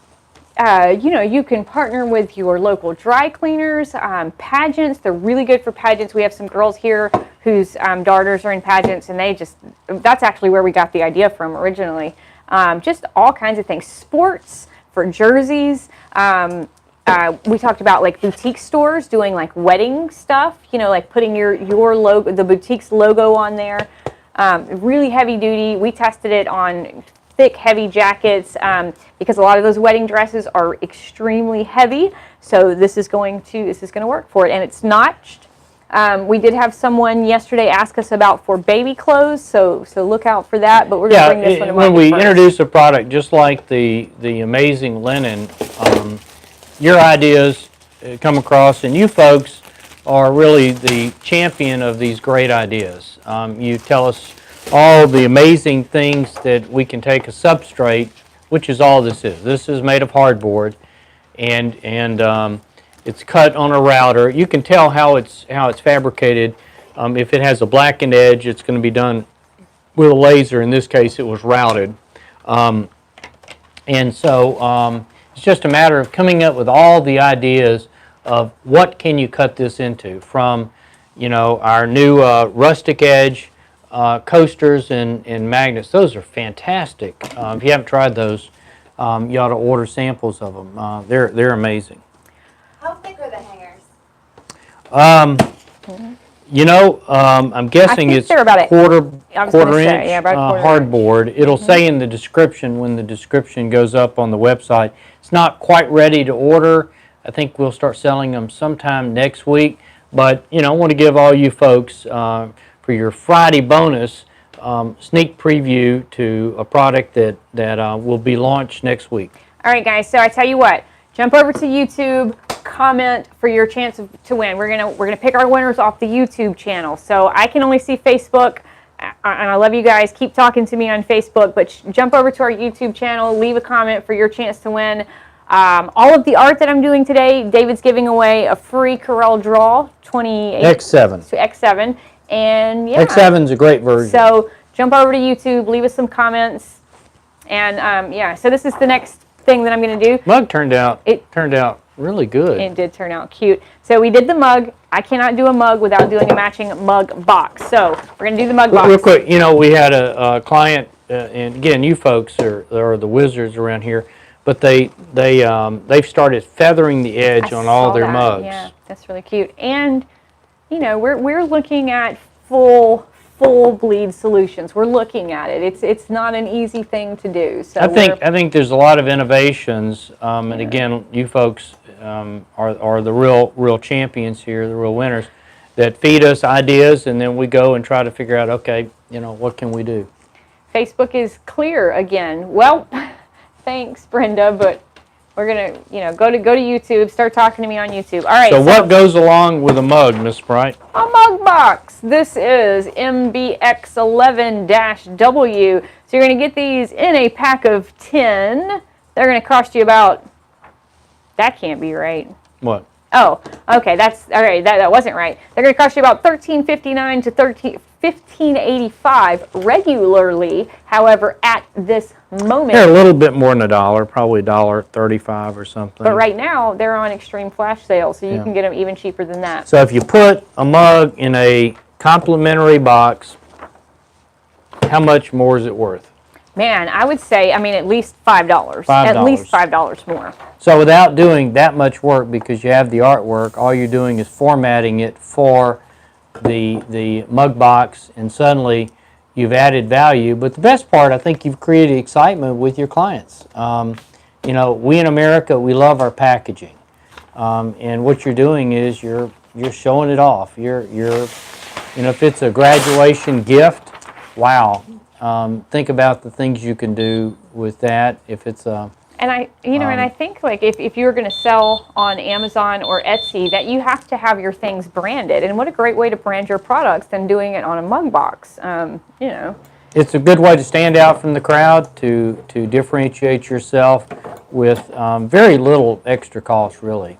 Speaker 1: You know, you can partner with your local dry cleaners, pageants. They're really good for pageants. We have some girls here whose daughters are in pageants, and that's actually where we got the idea from originally. Just all kinds of things. Sports, for jerseys. We talked about like boutique stores doing like wedding stuff, you know, like putting your logo, the boutique's logo on there. Really heavy duty. We tested it on thick, heavy jackets because a lot of those wedding dresses are extremely heavy. So this is going to work for it, and it's notched. We did have someone yesterday ask us about for baby clothes, so look out for that. But we're going to bring this one to market
Speaker 2: when we
Speaker 1: first.
Speaker 2: introduce a product, just like the amazing linen, your ideas come across, and you folks are really the champion of these great ideas. You tell us all the amazing things that we can take a substrate, which is all this is. This is made of hardboard, and it's cut on a router. You can tell how it's fabricated. If it has a blackened edge, it's going to be done with a laser. In this case, it was routed. And so it's just a matter of coming up with all the ideas of what can you cut this into, from, you know, our new rustic edge coasters and magnets. Those are fantastic. If you haven't tried those, you ought to order samples of them. They're amazing.
Speaker 3: How thick are the hangers?
Speaker 2: You know, I'm guessing it's
Speaker 1: about
Speaker 2: quarter
Speaker 1: about
Speaker 2: inch hardboard. It'll say in the description, when the description goes up on the website. It's not quite ready to order. I think we'll start selling them sometime next week. But, you know, I want to give all you folks, for your Friday bonus, sneak preview to a product that will be launched next week.
Speaker 1: All right, guys. So I tell you what, jump over to YouTube, comment for your chance to win. We're gonna pick our winners off the YouTube channel. So I can only see Facebook, and I love you guys. Keep talking to me on Facebook, but jump over to our YouTube channel, leave a comment for your chance to win. All of the art that I'm doing today, David's giving away a free Corel Draw 28
Speaker 2: X7.
Speaker 1: to X7, and yeah,
Speaker 2: X7's a great version.
Speaker 1: So jump over to YouTube, leave us some comments, and yeah. So this is the next thing that I'm going to do.
Speaker 2: Mug turned out really good.
Speaker 1: It did turn out cute. So we did the mug. I cannot do a mug without doing a matching mug box. So we're going to do the mug box.
Speaker 2: Real quick, you know, we had a client, and again, you folks are the wizards around here, but they've started feathering the edge on all their mugs.
Speaker 1: Yeah, that's really cute. And you know, we're looking at full bleed solutions. We're looking at it. It's not an easy thing to do. So
Speaker 2: I think there's a lot of innovations, and again, you folks are the real champions here, the real winners, that feed us ideas, and then we go and try to figure out, okay, you know, what can we do?
Speaker 1: Facebook is clear again. Well, thanks, Brenda, but we're gonna, you know, go to YouTube, start talking to me on YouTube. All right.
Speaker 2: So what goes along with a mug, Miss Sprite?
Speaker 1: A mug box. This is MBX11-W. So you're gonna get these in a pack of 10. They're gonna cost you about. That can't be right.
Speaker 2: What?
Speaker 1: Oh, okay. That's all right. That wasn't right. They're gonna cost you about $13.59 to $15.85 regularly. However, at this moment,
Speaker 2: They're a little bit more than $1, probably $1.35 or something.
Speaker 1: but right now they're on extreme flash sale, so you can get them even cheaper than that.
Speaker 2: So if you put a mug in a complimentary box, how much more is it worth?
Speaker 1: Man, I would say, I mean, at least $5. At least $5 more.
Speaker 2: So without doing that much work, because you have the artwork, all you're doing is formatting it for the mug box, and suddenly you've added value. But the best part, I think you've created excitement with your clients. You know, we in America, we love our packaging, and what you're doing is you're showing it off. You know, if it's a graduation gift, wow. Think about the things you can do with that. If it's a
Speaker 1: And I think like if you're going to sell on Amazon or Etsy, that you have to have your things branded. And what a great way to brand your products than doing it on a mug box. You know.
Speaker 2: it's a good way to stand out from the crowd, to differentiate yourself with very little extra cost, really.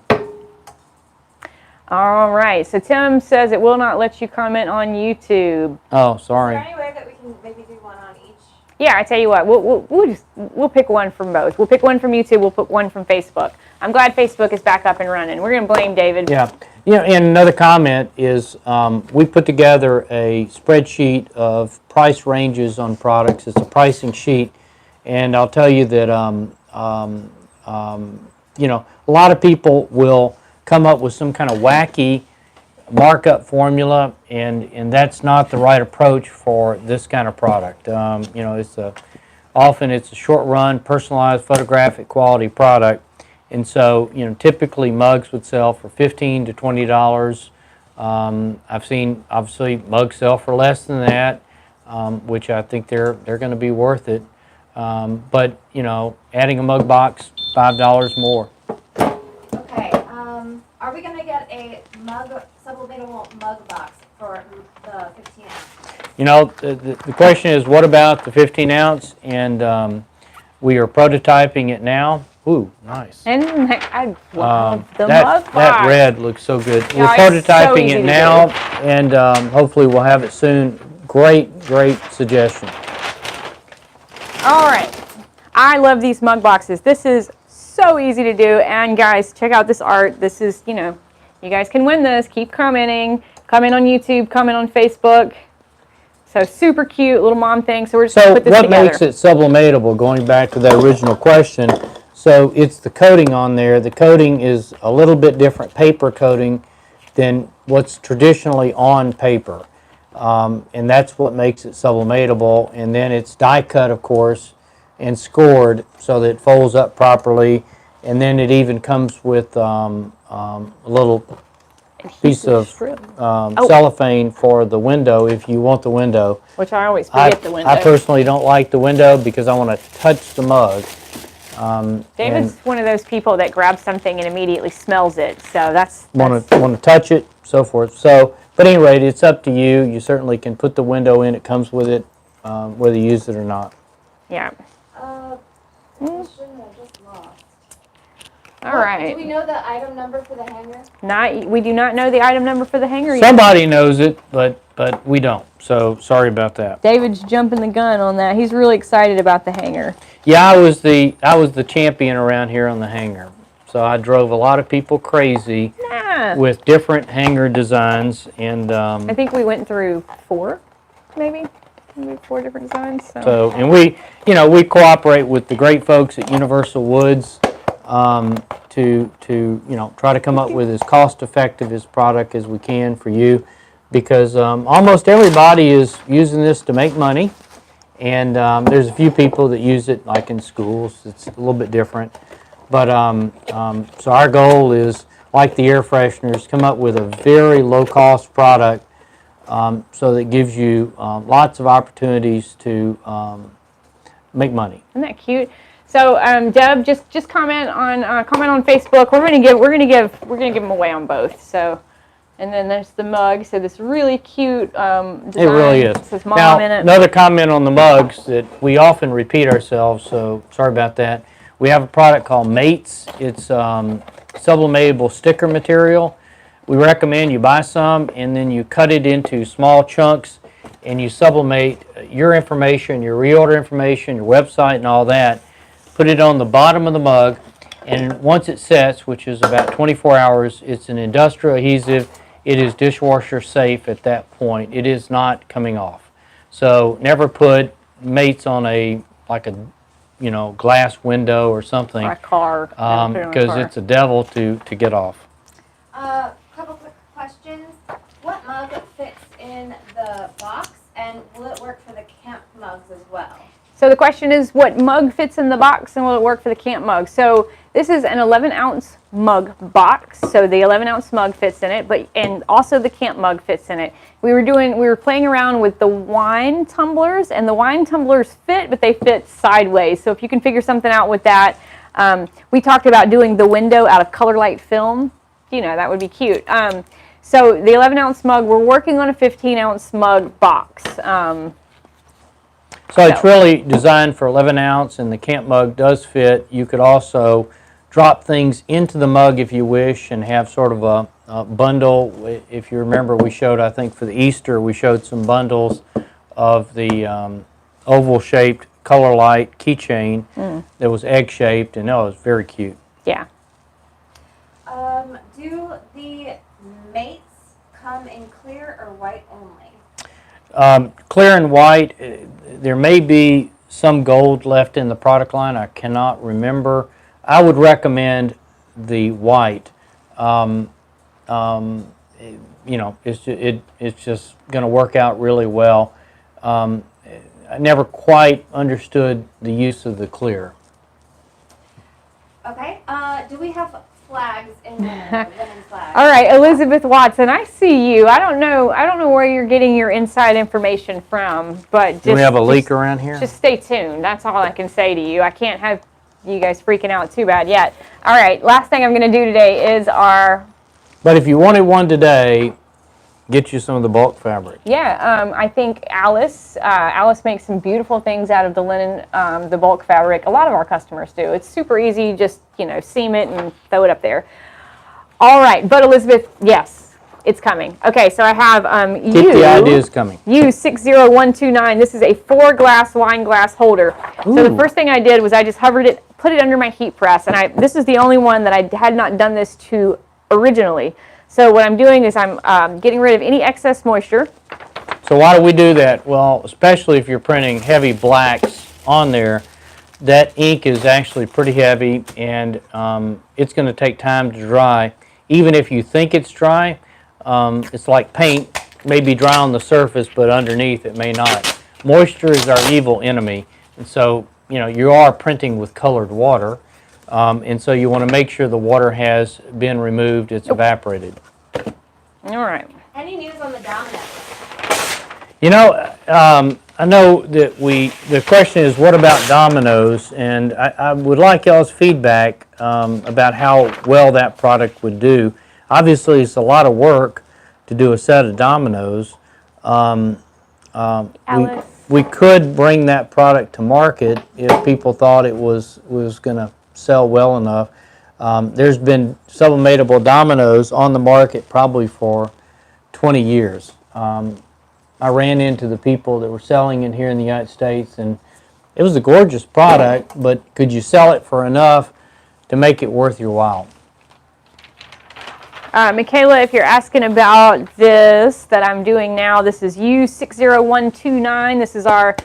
Speaker 1: All right. So Tim says it will not let you comment on YouTube.
Speaker 2: Oh, sorry.
Speaker 3: Is there any way that we can maybe do one on each?
Speaker 1: Yeah, I tell you what, we'll pick one from both. We'll pick one from YouTube. We'll put one from Facebook. I'm glad Facebook is back up and running. We're going to blame David.
Speaker 2: Yeah. And another comment is we put together a spreadsheet of price ranges on products. It's a pricing sheet, and I'll tell you that a lot of people will come up with some kind of wacky markup formula, and that's not the right approach for this kind of product. Often it's a short run, personalized, photographic quality product, and so typically mugs would sell for $15 to $20. I've seen obviously mugs sell for less than that, which I think they're going to be worth it. But adding a mug box, $5 more.
Speaker 3: Okay. Are we going to get a sublimatable mug box for the 15 ounce?
Speaker 2: The question is, what about the 15 ounce? And we are prototyping it now. Ooh, nice.
Speaker 1: And I love the
Speaker 2: that,
Speaker 1: mug box.
Speaker 2: That red looks so good.
Speaker 1: Yeah,
Speaker 2: We're
Speaker 1: it's so
Speaker 2: prototyping
Speaker 1: easy
Speaker 2: it
Speaker 1: to
Speaker 2: now, and hopefully we'll have it soon. Great suggestion.
Speaker 1: All right. I love these mug boxes. This is so easy to do. And guys, check out this art. This is, you guys can win this. Keep commenting. Comment on YouTube. Comment on Facebook. So super cute little mom thing. So we're just going to put this together.
Speaker 2: So what makes it sublimatable, going back to that original question, so it's the coating on there. The coating is a little bit different paper coating than what's traditionally on paper. And that's what makes it sublimatable. And then it's die cut, of course, and scored so that it folds up properly. And then it even comes with a little piece of cellophane for the window if you want the window.
Speaker 1: Which I always forget the window.
Speaker 2: I personally don't like the window because I want to touch the mug.
Speaker 1: David's one of those people that grabs something and immediately smells it. So that's
Speaker 2: want to touch it, so forth. So, but at any rate, it's up to you. You certainly can put the window in. It comes with it, whether you use it or not.
Speaker 1: Yeah.
Speaker 3: Question I just lost.
Speaker 1: All right.
Speaker 3: Do we know the item number for the hanger?
Speaker 1: We do not know the item number for the hanger yet.
Speaker 2: Somebody knows it, but we don't. So sorry about that.
Speaker 1: David's jumping the gun on that. He's really excited about the hanger.
Speaker 2: Yeah, I was the champion around here on the hanger. So I drove a lot of people crazy with different hanger designs, and
Speaker 1: I think we went through 4, maybe 4 different designs.
Speaker 2: So and we cooperate with the great folks at Universal Woods to try to come up with as cost-effective as product as we can for you, because almost everybody is using this to make money, and there's a few people that use it like in schools. It's a little bit different, but so our goal is, like the air fresheners, come up with a very low-cost product so that gives you lots of opportunities to make money.
Speaker 1: Isn't that cute? So Deb, just comment on Facebook. We're gonna give them away on both. So, and then there's the mug. So this really cute design.
Speaker 2: It really is.
Speaker 1: It says mom
Speaker 2: Now,
Speaker 1: in it.
Speaker 2: another comment on the mugs that we often repeat ourselves. So sorry about that. We have a product called Mates. It's sublimatable sticker material. We recommend you buy some and then you cut it into small chunks and you sublimate your information, your reorder information, your website, and all that. Put it on the bottom of the mug, and once it sets, which is about 24 hours, it's an industrial adhesive. It is dishwasher safe at that point. It is not coming off. So never put Mates on a glass window or something.
Speaker 1: Or a car.
Speaker 2: Because it's a devil to get off.
Speaker 3: Couple quick questions. What mug fits in the box, and will it work for the camp mugs as well?
Speaker 1: So the question is, what mug fits in the box, and will it work for the camp mug? So this is an 11-ounce mug box. So the 11-ounce mug fits in it, and also the camp mug fits in it. We were playing around with the wine tumblers, and the wine tumblers fit, but they fit sideways. So if you can figure something out with that, we talked about doing the window out of Color Light film. That would be cute. So the 11-ounce mug, we're working on a 15-ounce mug box.
Speaker 2: So it's really designed for 11 ounce, and the camp mug does fit. You could also drop things into the mug if you wish and have sort of a bundle. If you remember, we showed, I think for the Easter, we showed some bundles of the oval-shaped Color Light keychain that was egg-shaped, and that was very cute.
Speaker 1: Yeah.
Speaker 3: Do the mates come in clear or white only?
Speaker 2: Clear and white. There may be some gold left in the product line. I cannot remember. I would recommend the white. You know, it's just going to work out really well. I never quite understood the use of the clear.
Speaker 3: Okay. Do we have flags in women's flags?
Speaker 1: All right, Elizabeth Watson, I see you. I don't know where you're getting your inside information from, but just,
Speaker 2: Do we have a leak around here?
Speaker 1: Just stay tuned. That's all I can say to you. I can't have you guys freaking out too bad yet. All right, last thing I'm going to do today is our...
Speaker 2: But if you wanted one today, get you some of the bulk fabric.
Speaker 1: Yeah, I think Alice makes some beautiful things out of the linen, the bulk fabric. A lot of our customers do. It's super easy. Just, you know, seam it and throw it up there. All right, but Elizabeth, yes, it's coming. Okay, so I have
Speaker 2: Keep the ideas coming.
Speaker 1: U60129. This is a 4-glass wine glass holder.
Speaker 2: Ooh.
Speaker 1: So the first thing I did was I just hovered it, put it under my heat press, and this is the only one that I had not done this to originally. So what I'm doing is I'm getting rid of any excess moisture.
Speaker 2: So why do we do that? Well, especially if you're printing heavy blacks on there, that ink is actually pretty heavy, and it's going to take time to dry. Even if you think it's dry, it's like paint. It may be dry on the surface, but underneath it may not. Moisture is our evil enemy, and so you know you are printing with colored water. And so you want to make sure the water has been removed, it's evaporated.
Speaker 1: All right.
Speaker 3: Any news on the dominoes?
Speaker 2: You know, I know that the question is, what about dominoes? And I would like y'all's feedback about how well that product would do. Obviously, it's a lot of work to do a set of dominoes. We could bring that product to market if people thought it was going to sell well enough. There's been sublimatable dominoes on the market probably for 20 years. I ran into the people that were selling it here in the United States, and it was a gorgeous product, but could you sell it for enough to make it worth your while?
Speaker 1: Michaela, if you're asking about this that I'm doing now, this is U60129. This is our,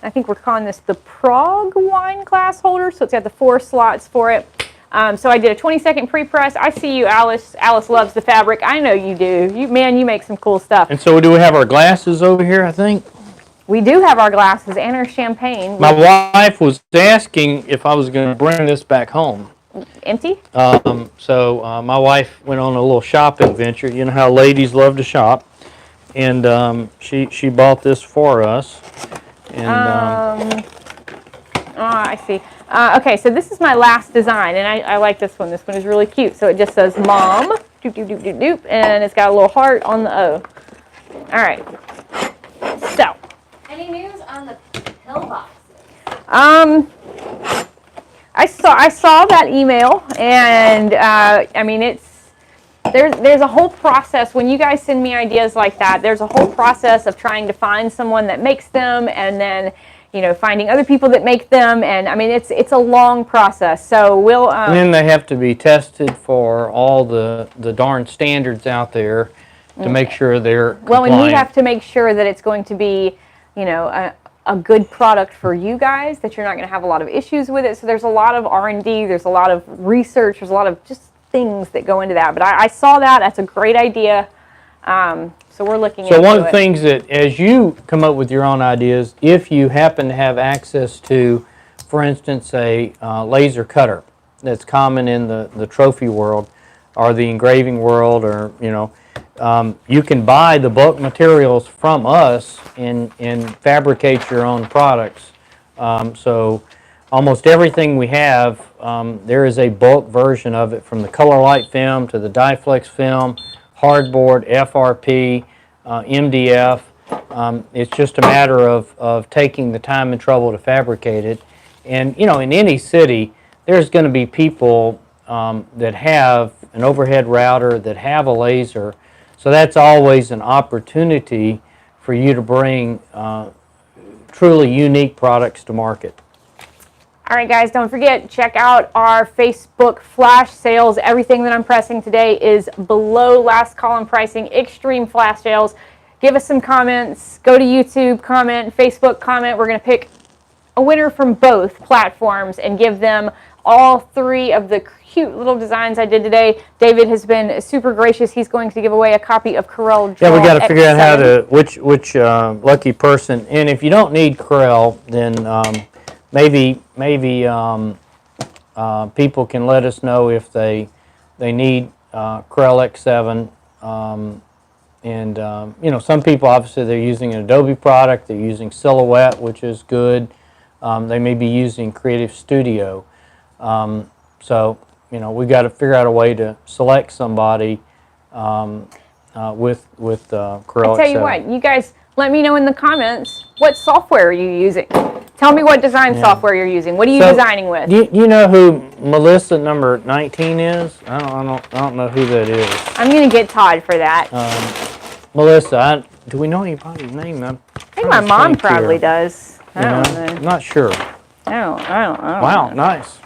Speaker 1: I think we're calling this the Prague wine glass holder, so it's got the 4 slots for it. So I did a 20-second pre-press. I see you, Alice. Alice loves the fabric. I know you do. You make some cool stuff.
Speaker 2: And so do we have our glasses over here, I think?
Speaker 1: We do have our glasses and our champagne.
Speaker 2: My wife was asking if I was going to bring this back home.
Speaker 1: Empty?
Speaker 2: So my wife went on a little shopping venture. You know how ladies love to shop. And she bought this for us. And
Speaker 1: I see. Okay, so this is my last design, and I like this one. This one is really cute. So it just says Mom, doop, doop, doop, doop, doop, and it's got a little heart on the O. All right. So.
Speaker 3: Any news on the pill boxes?
Speaker 1: I saw that email, and I mean there's a whole process when you guys send me ideas like that. There's a whole process of trying to find someone that makes them, and then finding other people that make them, and I mean it's a long process. So we'll.
Speaker 2: And then they have to be tested for all the darn standards out there to make sure they're compliant.
Speaker 1: Well, and we have to make sure that it's going to be, a good product for you guys, that you're not going to have a lot of issues with it. So there's a lot of R&D, there's a lot of research, there's a lot of just things that go into that. But I saw that. That's a great idea. So we're looking into it.
Speaker 2: So one of the things that, as you come up with your own ideas, if you happen to have access to, for instance, a laser cutter that's common in the trophy world or the engraving world, or you can buy the bulk materials from us and fabricate your own products. So almost everything we have, there is a bulk version of it, from the Color Light film to the Dyflex film, hardboard, FRP, MDF. It's just a matter of taking the time and trouble to fabricate it. And, you know, in any city, there's going to be people that have an overhead router, that have a laser. So that's always an opportunity for you to bring truly unique products to market.
Speaker 1: All right, guys, don't forget, check out our Facebook flash sales. Everything that I'm pressing today is below last column pricing, extreme flash sales. Give us some comments. Go to YouTube, comment, Facebook, comment. We're going to pick a winner from both platforms and give them all three of the cute little designs I did today. David has been super gracious. He's going to give away a copy of Corel Draw.
Speaker 2: Yeah, we got to figure out how to, which lucky person. And if you don't need Corel, then maybe people can let us know if they need Corel X7. You know, some people obviously they're using an Adobe product. They're using Silhouette, which is good. They may be using Creative Studio. So you know, we got to figure out a way to select somebody with Corel
Speaker 1: I'll tell you
Speaker 2: X7.
Speaker 1: what, you guys let me know in the comments what software are you using. Tell me what design software you're using. What are you designing with?
Speaker 2: You know who Melissa number 19 is? I don't know who that is.
Speaker 1: I'm going to get Todd for that.
Speaker 2: Melissa, do we know anybody's name?
Speaker 1: I think my mom probably does. I don't know.
Speaker 2: I'm not sure.
Speaker 1: I don't
Speaker 2: Wow,
Speaker 1: know.
Speaker 2: nice.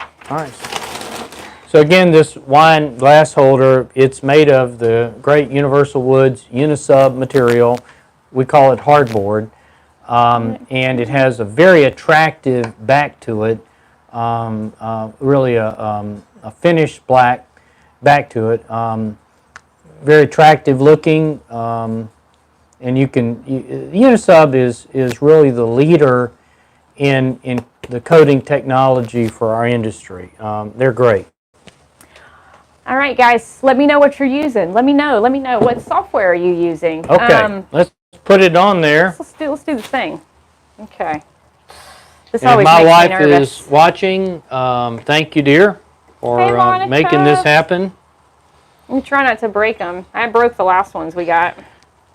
Speaker 2: So again, this wine glass holder, it's made of the great Universal Woods Unisub material. We call it hardboard. And it has a very attractive back to it, really a finished black back to it. Very attractive looking, and Unisub is really the leader in the coating technology for our industry. They're great.
Speaker 1: All right, guys, let me know what you're using. Let me know what software are you using.
Speaker 2: Okay, let's put it on there.
Speaker 1: Let's do the thing. Okay. This
Speaker 2: And if
Speaker 1: always
Speaker 2: my
Speaker 1: makes me
Speaker 2: wife
Speaker 1: nervous.
Speaker 2: is watching, thank you, dear, for
Speaker 1: Hey, Monica.
Speaker 2: making this happen.
Speaker 1: We try not to break them. I broke the last ones we got.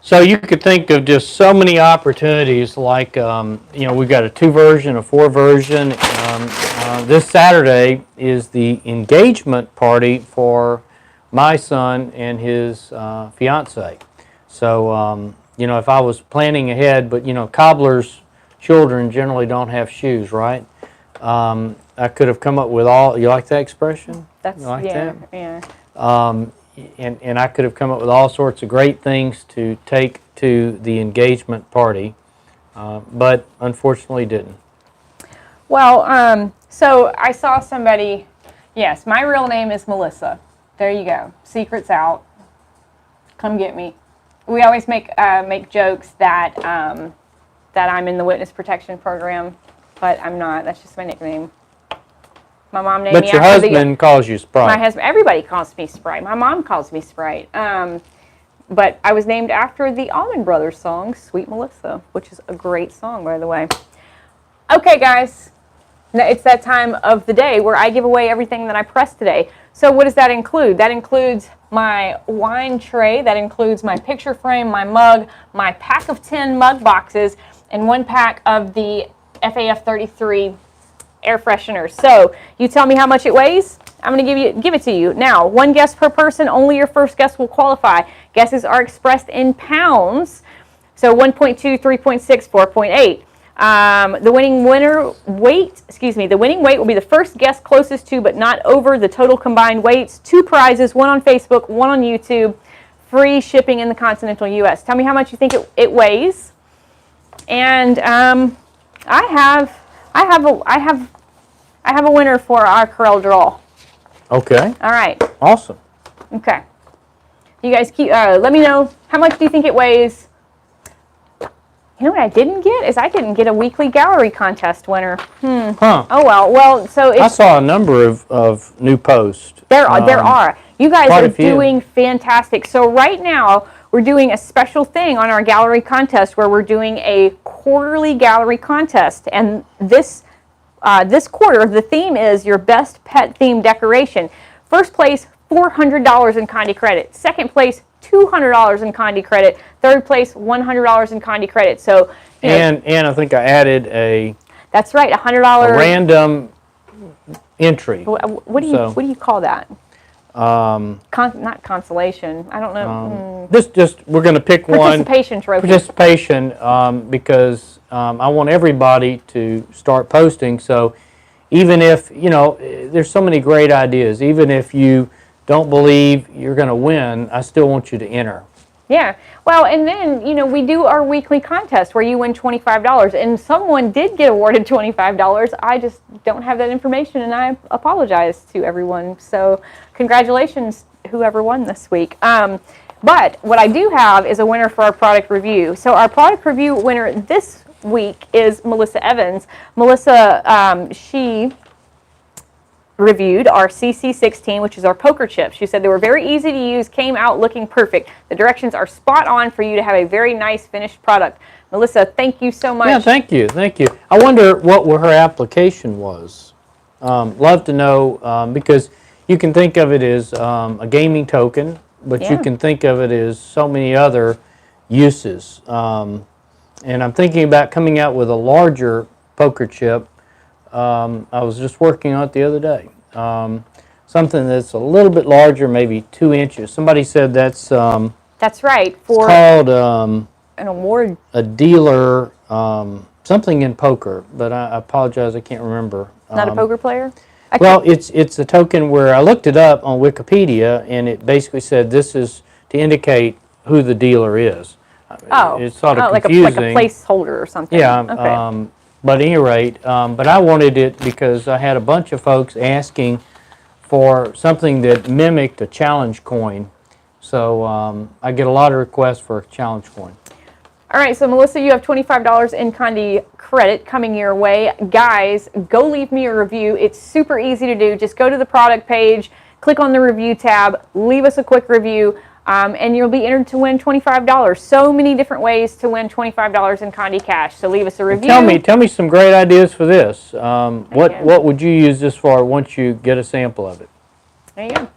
Speaker 2: So you could think of just so many opportunities, like you know, we've got a 2 version, a 4 version. This Saturday is the engagement party for my son and his fiance. So you know, if I was planning ahead, but you know, cobbler's children generally don't have shoes, right? I could have come up with all. You like that expression?
Speaker 1: That's
Speaker 2: you like
Speaker 1: yeah,
Speaker 2: that?
Speaker 1: yeah.
Speaker 2: And I could have come up with all sorts of great things to take to the engagement party, but unfortunately didn't.
Speaker 1: Well, so I saw somebody. Yes, my real name is Melissa. There you go. Secret's out. Come get me. We always make jokes that that I'm in the witness protection program, but I'm not. That's just my nickname. My mom named me
Speaker 2: But your
Speaker 1: after
Speaker 2: husband calls you Sprite.
Speaker 1: my husband. Everybody calls me Sprite. My mom calls me Sprite. But I was named after the Allman Brothers song, Sweet Melissa, which is a great song, by the way. Okay, guys. Now it's that time of the day where I give away everything that I pressed today. So what does that include? That includes my wine tray. That includes my picture frame, my mug, my pack of 10 mug boxes, and 1 pack of the FAF 33 air fresheners. So you tell me how much it weighs. I'm going to give it to you. Now, 1 guess per person. Only your first guess will qualify. Guesses are expressed in pounds. So 1.2, 3.6, 4.8. The winning weight will be the first guess closest to, but not over, the total combined weights. 2 prizes, 1 on Facebook, 1 on YouTube. Free shipping in the continental U.S. Tell me how much you think it weighs. And I have a winner for our Corel Draw.
Speaker 2: Okay.
Speaker 1: All right.
Speaker 2: Awesome.
Speaker 1: Okay. You guys keep. Let me know how much do you think it weighs. You know what I didn't get is I didn't get a weekly gallery contest winner.
Speaker 2: Huh.
Speaker 1: Oh well. Well, so
Speaker 2: I
Speaker 1: it's,
Speaker 2: saw a number of new posts.
Speaker 1: there are. You guys
Speaker 2: quite
Speaker 1: are
Speaker 2: a few.
Speaker 1: doing fantastic. So right now we're doing a special thing on our gallery contest where we're doing a quarterly gallery contest, and this quarter the theme is your best pet themed decoration. First place, $400 in Conde credit. Second place, $200 in Conde credit. Third place, $100 in Conde credit. So,
Speaker 2: and I think I added
Speaker 1: that's right, $100
Speaker 2: random entry.
Speaker 1: What do you call that? Not consolation. I don't know.
Speaker 2: We're going to pick one.
Speaker 1: Participation trophy.
Speaker 2: Participation, because I want everybody to start posting. So even if, there's so many great ideas. Even if you don't believe you're going to win, I still want you to enter.
Speaker 1: Yeah. Well, and then, we do our weekly contest where you win $25. And someone did get awarded $25. I just don't have that information, and I apologize to everyone. So congratulations, whoever won this week. But what I do have is a winner for our product review. So our product review winner this week is Melissa Evans. Melissa, she reviewed our CC16, which is our poker chips. She said they were very easy to use, came out looking perfect. The directions are spot on for you to have a very nice finished product. Melissa, thank you so much.
Speaker 2: Yeah, thank you. I wonder what her application was. Love to know, because you can think of it as a gaming token, but you can think of it as so many other uses. And I'm thinking about coming out with a larger poker chip. I was just working on it the other day. Something that's a little bit larger, maybe 2 inches. Somebody said that's right.
Speaker 1: It's
Speaker 2: called
Speaker 1: an award.
Speaker 2: A dealer, something in poker, but I apologize, I can't remember.
Speaker 1: Not a poker player?
Speaker 2: Well, it's a token where I looked it up on Wikipedia, and it basically said this is to indicate who the dealer is.
Speaker 1: Oh,
Speaker 2: it's sort of
Speaker 1: confusing.
Speaker 2: Like
Speaker 1: a placeholder or something.
Speaker 2: Yeah.
Speaker 1: Okay.
Speaker 2: But at any rate, but I wanted it because I had a bunch of folks asking for something that mimicked a challenge coin. So I get a lot of requests for a challenge coin.
Speaker 1: All right, so Melissa, you have $25 in Conde credit coming your way. Guys, go leave me a review. It's super easy to do. Just go to the product page, click on the review tab, leave us a quick review. And you'll be entered to win $25. So many different ways to win $25 in Conde cash. So leave us a review.
Speaker 2: Tell me some great ideas for this. What would you use this for once you get a sample of it?
Speaker 1: There you go.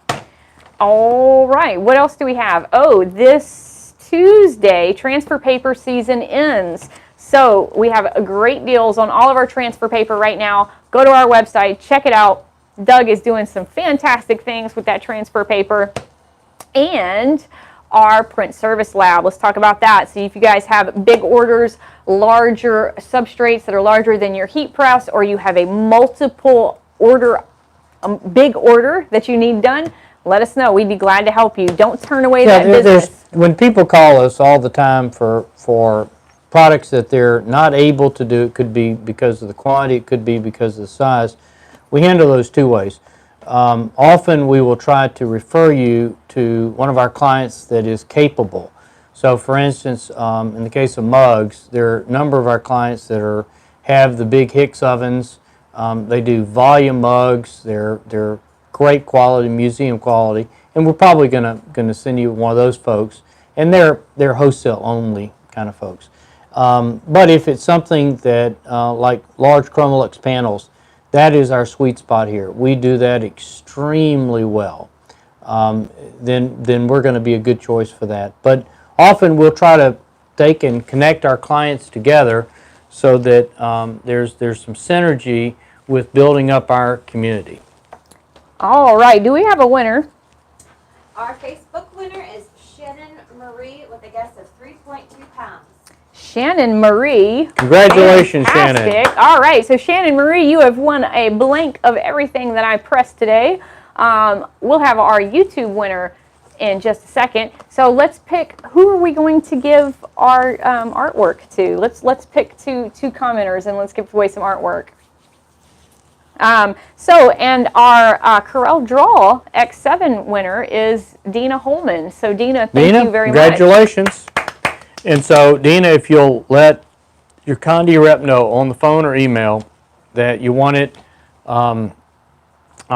Speaker 1: All right. What else do we have? Oh, this Tuesday, transfer paper season ends. So we have great deals on all of our transfer paper right now. Go to our website, check it out. Doug is doing some fantastic things with that transfer paper. And our print service lab. Let's talk about that. So if you guys have big orders, larger substrates that are larger than your heat press, or you have a multiple order, big order that you need done, let us know. We'd be glad to help you. Don't turn away that business.
Speaker 2: When people call us all the time for products that they're not able to do, it could be because of the quantity, it could be because of the size. We handle those two ways. Often we will try to refer you to one of our clients that is capable. So for instance, in the case of mugs, there are a number of our clients that have the big Hicks ovens. They do volume mugs. They're great quality, museum quality, and we're probably gonna send you one of those folks. And they're wholesale only kind of folks. But if it's something that like large Chromolux panels, that is our sweet spot here. We do that extremely well. Then we're going to be a good choice for that. But often we'll try to take and connect our clients together so that there's some synergy with building up our community.
Speaker 1: All right. Do we have a winner?
Speaker 3: Our Facebook winner is Shannon Marie with a guess of 3.2 pounds.
Speaker 1: Shannon Marie.
Speaker 2: Congratulations,
Speaker 1: Fantastic.
Speaker 2: Shannon.
Speaker 1: All right, so Shannon Marie, you have won a blank of everything that I pressed today. We'll have our YouTube winner in just a second. So let's pick, who are we going to give our artwork to? Let's pick two commenters and let's give away some artwork. And our Corel Draw X7 winner is Dina Holman. So Dina, thank you very much.
Speaker 2: Congratulations. And so, Dina, if you'll let your Conde rep know on the phone or email that you want it, I'll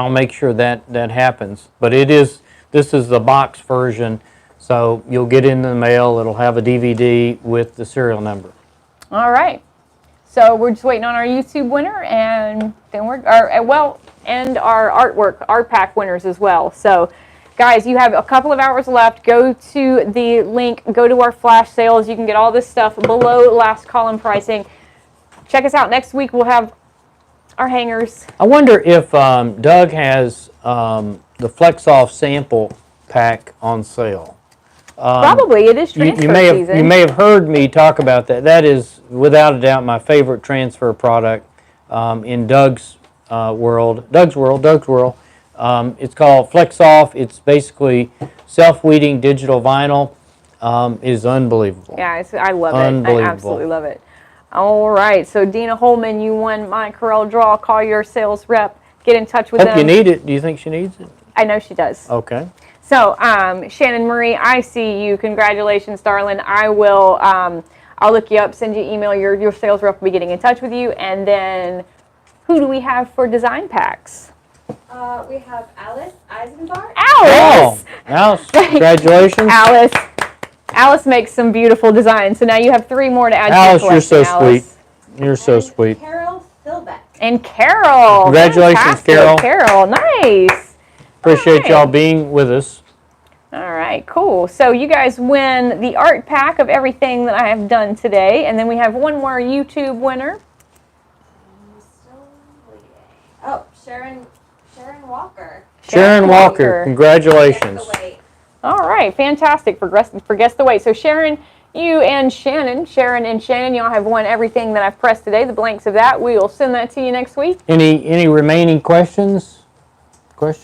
Speaker 2: make sure that happens. But this is the box version, so you'll get it in the mail. It'll have a DVD with the serial number.
Speaker 1: All right. So we're just waiting on our YouTube winner, and then and our artwork, art pack winners as well. So Guys, you have a couple of hours left. Go to the link. Go to our flash sales. You can get all this stuff below last column pricing. Check us out. Next week, we'll have our hangers.
Speaker 2: I wonder if Doug has the Flex-Off sample pack on sale.
Speaker 1: Probably. It is transfer season.
Speaker 2: You may have heard me talk about that. That is, without a doubt, my favorite transfer product in Doug's world. It's called Flex-Off. It's basically self-weeding digital vinyl. It is unbelievable.
Speaker 1: Yeah, I love it. I absolutely love it. All right, so Dina Holman, you won my Corel Draw. Call your sales rep. Get in touch with them.
Speaker 2: Hope you need it. Do you think she needs it?
Speaker 1: I know she does.
Speaker 2: Okay.
Speaker 1: So, Shannon Marie, I see you. Congratulations, darling. I will, I'll look you up, send you an email. Your sales rep will be getting in touch with you. And then, who do we have for design packs?
Speaker 3: We have Alice Eisenbart.
Speaker 1: Alice!
Speaker 2: Oh, Alice, congratulations.
Speaker 1: Alice makes some beautiful designs. So now you have 3 more to add
Speaker 2: Alice,
Speaker 1: to your collection.
Speaker 2: you're so sweet. You're so sweet.
Speaker 3: Carol Philbeck.
Speaker 1: And Carol.
Speaker 2: Congratulations,
Speaker 1: Fantastic.
Speaker 2: Carol.
Speaker 1: Carol, nice.
Speaker 2: Appreciate y'all being with us.
Speaker 1: All right, cool. So you guys win the art pack of everything that I have done today. And then we have one more YouTube winner.
Speaker 3: I'm still waiting. Oh, Sharon Walker.
Speaker 2: Sharon Walker, congratulations.
Speaker 3: Guess the weight.
Speaker 1: All right, fantastic for Guess the Weight. So Sharon, you and Shannon, y'all have won everything that I've pressed today, the blanks of that. We will send that to you next week.
Speaker 2: Any remaining questions? Hold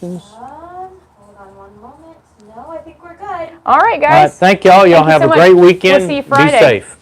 Speaker 3: on one moment. No, I think we're good.
Speaker 1: All right, guys.
Speaker 2: Thank y'all. Y'all
Speaker 1: Thank you
Speaker 2: have
Speaker 1: so
Speaker 2: a
Speaker 1: much.
Speaker 2: great weekend.
Speaker 1: We'll see you Friday.
Speaker 2: Be safe.